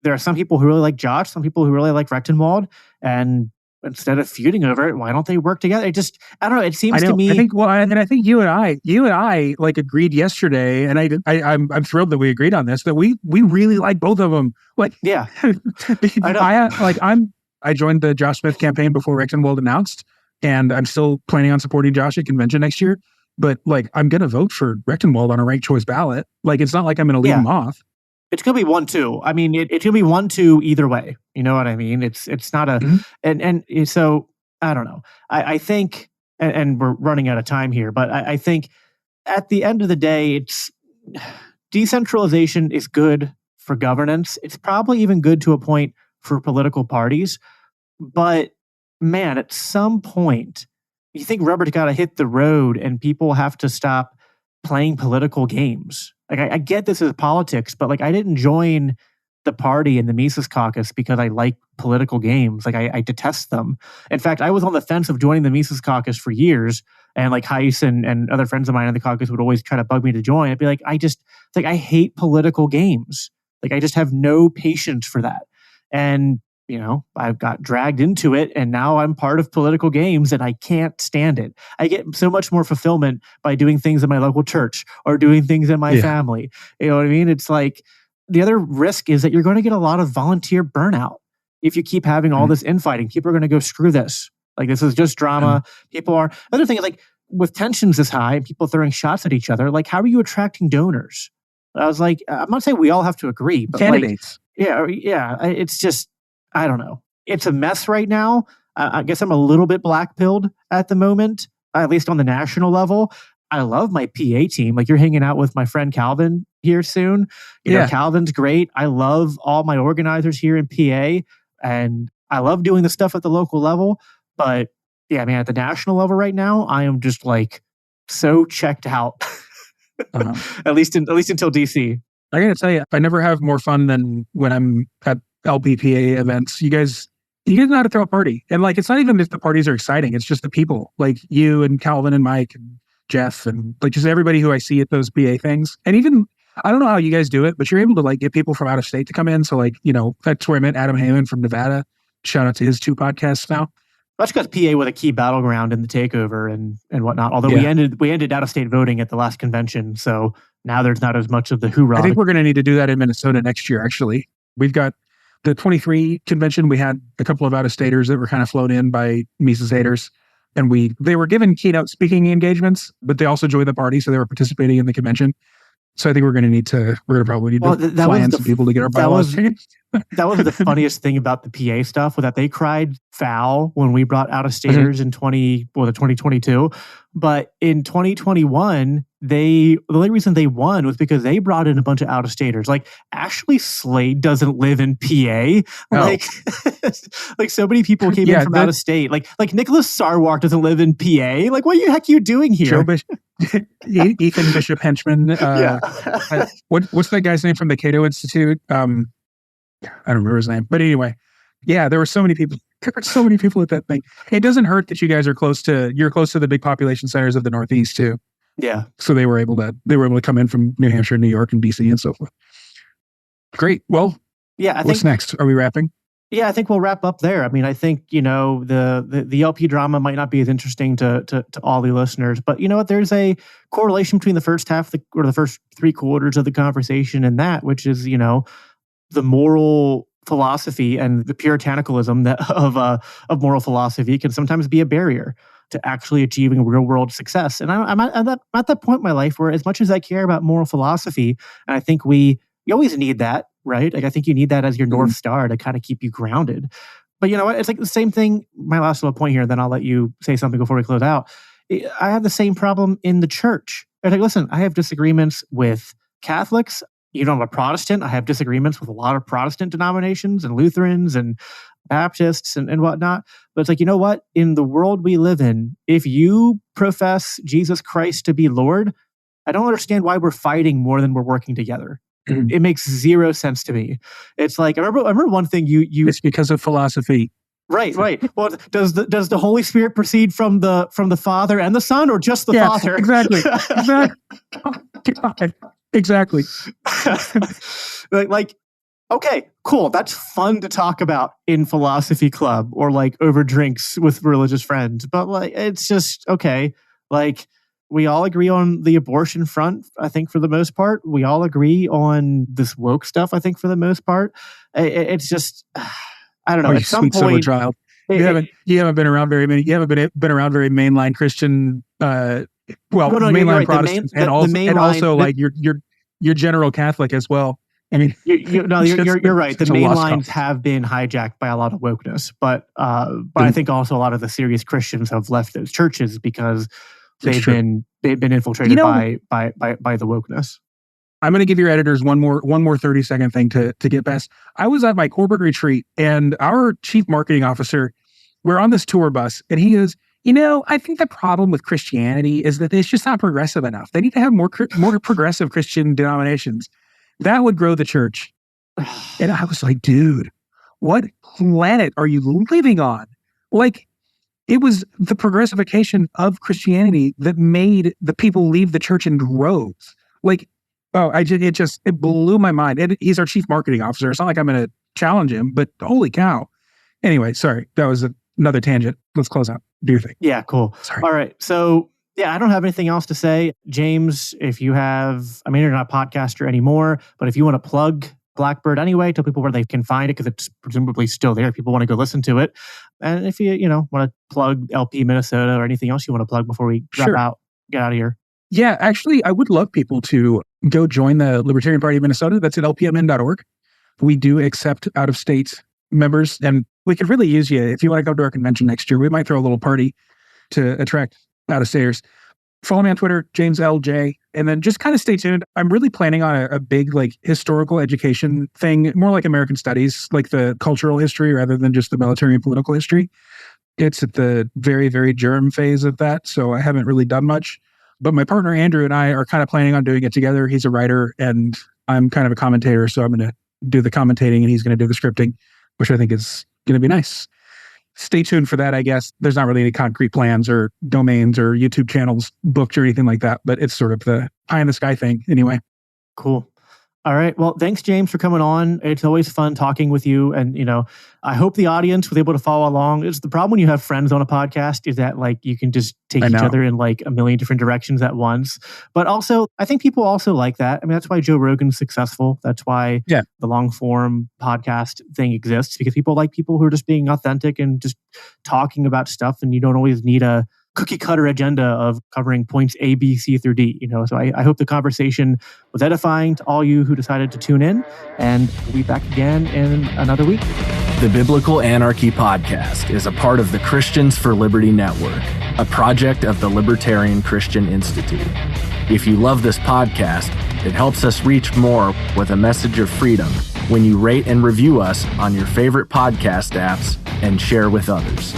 there are some people who really like Josh, some people who really like Rechtenwald, and instead of feuding over it, why don't they work together? I don't know. It seems to me. I think, I think you and I like agreed yesterday, and I'm thrilled that we agreed on this, that we really like both of them. Like, yeah, I joined the Josh Smith campaign before Rechtenwald announced. And I'm still planning on supporting Josh at convention next year. But like, I'm going to vote for Rechtenwald on a ranked choice ballot. Like, it's not like I'm going to leave him off. It's going to be 1-2. I mean, it's going to be 1-2 either way. You know what I mean? It's not a, and so I don't know. I think, and we're running out of time here, but I think at the end of the day, it's decentralization is good for governance. It's probably even good to a point for political parties, but man, at some point, you think rubber's got to hit the road and people have to stop playing political games. Like, I get this is politics, but like, I didn't join the party in the Mises caucus because I like political games. Like, I detest them. In fact, I was on the fence of joining the Mises caucus for years, and like Heiss and other friends of mine in the caucus would always try to bug me to join. I'd be like, I hate political games. Like, I just have no patience for that. And, I've got dragged into it, and now I'm part of political games, and I can't stand it. I get so much more fulfillment by doing things in my local church or doing things in my family. You know what I mean? It's like, the other risk is that you're going to get a lot of volunteer burnout if you keep having all this infighting. People are going to go, screw this. Like, this is just drama. Other thing is, like, with tensions this high and people throwing shots at each other, like, how are you attracting donors? I was like, I'm not saying we all have to agree, but candidates. It's just, I don't know. It's a mess right now. I guess I'm a little bit black-pilled at the moment, at least on the national level. I love my PA team. Like, you're hanging out with my friend Calvin here soon. You know, Calvin's great. I love all my organizers here in PA, and I love doing the stuff at the local level. But yeah, man, at the national level right now, I am just like so checked out. At least until DC. I gotta tell you, I never have more fun than when I'm at LPPA events. You guys know how to throw a party. And like, it's not even if the parties are exciting, it's just the people. Like you and Calvin and Mike and Jeff and like just everybody who I see at those PA things. And even, I don't know how you guys do it, but you're able to like get people from out of state to come in. So like, that's where I met Adam Heyman from Nevada. Shout out to his 2 podcasts now. That's because PA was a key battleground in the takeover and whatnot. Although we ended out of state voting at the last convention, so now there's not as much of the hoorah. I think we're going to need to do that in Minnesota next year. Actually, we've got the 23 convention. We had a couple of out of staters that were kind of flown in by Mises haters, and they were given keynote speaking engagements, but they also joined the party, so they were participating in the convention. So I think we're going to probably need to fly in some people to get our bylaws changed. That was the funniest thing about the PA stuff, was that they cried foul when we brought out of staters in 2022. But in 2021, the only reason they won was because they brought in a bunch of out of staters. Like, Ashley Slade doesn't live in PA. Like, like so many people came in from out of state. Like Nicholas Sarwark doesn't live in PA. Like, what the heck are you doing here? Ethan Bishop Henchman. What's that guy's name from the Cato Institute? I don't remember his name, but anyway, there were so many people. There were so many people at that thing. It doesn't hurt that you guys are close to the big population centers of the Northeast too. Yeah. So they were able to come in from New Hampshire, New York, and BC, and so forth. Great. Well, what's next? Are we wrapping? Yeah, I think we'll wrap up there. I mean, I think, the LP drama might not be as interesting to all the listeners, but you know what? There's a correlation between the first half or the first 3 quarters of the conversation and that, which is, the moral philosophy and the puritanicalism of moral philosophy can sometimes be a barrier to actually achieving real world success. And I'm at that point in my life where, as much as I care about moral philosophy, and I think you always need that, right? Like, I think you need that as your North Star to kind of keep you grounded. But you know what? It's like the same thing. My last little point here, then I'll let you say something before we close out. I have the same problem in the church. It's like, listen, I have disagreements with Catholics. I'm a Protestant. I have disagreements with a lot of Protestant denominations and Lutherans and Baptists and whatnot. But it's like, you know what? In the world we live in, if you profess Jesus Christ to be Lord, I don't understand why we're fighting more than we're working together. It makes zero sense to me. It's like, I remember one thing you It's because of philosophy. Right. Well, does the Holy Spirit proceed from the Father and the Son, or just the Father? Exactly. Exactly. like, okay, cool. That's fun to talk about in philosophy club or like over drinks with religious friends. But like, it's just, okay. Like, we all agree on the abortion front, I think, for the most part. We all agree on this woke stuff, I think, for the most part. It's just, I don't know. At some point, child. You haven't been around very many. You haven't been around very mainline Christian. Mainline right. Protestants, also like your general Catholic as well. I mean, you're right. The main lines have been hijacked by a lot of wokeness, but I think also a lot of the serious Christians have left those churches because they've been infiltrated by the wokeness. I'm going to give your editors one more 30-second thing to get past. I was at my corporate retreat, and our chief marketing officer, we're on this tour bus, and he goes, I think the problem with Christianity is that it's just not progressive enough. They need to have more progressive Christian denominations. That would grow the church. And I was like, dude, what planet are you living on? Like, it was the progressification of Christianity that made the people leave the church in droves. Like, Oh, it blew my mind. He's our chief marketing officer. It's not like I'm going to challenge him, but holy cow. Anyway, sorry. That was another tangent. Let's close out. Do your thing. Yeah, cool. Sorry. All right. So, yeah, I don't have anything else to say. James, if you have, you're not a podcaster anymore, but if you want to plug Blackbird anyway, tell people where they can find it because it's presumably still there. People want to go listen to it. And if you want to plug LP Minnesota or anything else you want to plug before we get out of here. Yeah, actually, I would love people to go join the Libertarian Party of Minnesota. That's at lpmn.org. We do accept out-of-state members, and we could really use you. If you want to come to our convention next year, we might throw a little party to attract out-of-staters. Follow me on Twitter, JamesLJ, and then just kind of stay tuned. I'm really planning on a big historical education thing, more like American studies, like the cultural history rather than just the military and political history. It's at the very, very germ phase of that, so I haven't really done much. But my partner, Andrew, and I are kind of planning on doing it together. He's a writer, and I'm kind of a commentator, so I'm going to do the commentating, and he's going to do the scripting, which I think is going to be nice. Stay tuned for that, I guess. There's not really any concrete plans or domains or YouTube channels booked or anything like that, but it's sort of the pie in the sky thing anyway. Cool. All right. Well, thanks, James, for coming on. It's always fun talking with you. And, I hope the audience was able to follow along. It's the problem when you have friends on a podcast is that you can just take each other in a million different directions at once. But also, I think people also like that. That's why Joe Rogan's successful. That's why the long form podcast thing exists, because people like people who are just being authentic and just talking about stuff. And you don't always need a cookie cutter agenda of covering points A, B, C through D. So I hope the conversation was edifying to all you who decided to tune in, and we'll be back again in another week. The Biblical Anarchy Podcast is a part of the Christians for Liberty Network, a project of the Libertarian Christian Institute. If you love this podcast, it helps us reach more with a message of freedom when you rate and review us on your favorite podcast apps and share with others.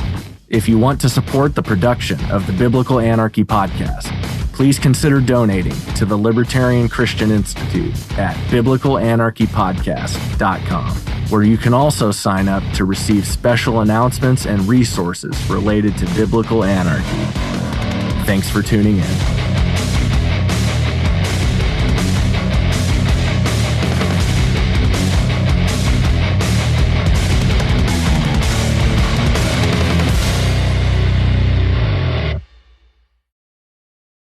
If you want to support the production of the Biblical Anarchy Podcast, please consider donating to the Libertarian Christian Institute at biblicalanarchypodcast.com, where you can also sign up to receive special announcements and resources related to biblical anarchy. Thanks for tuning in.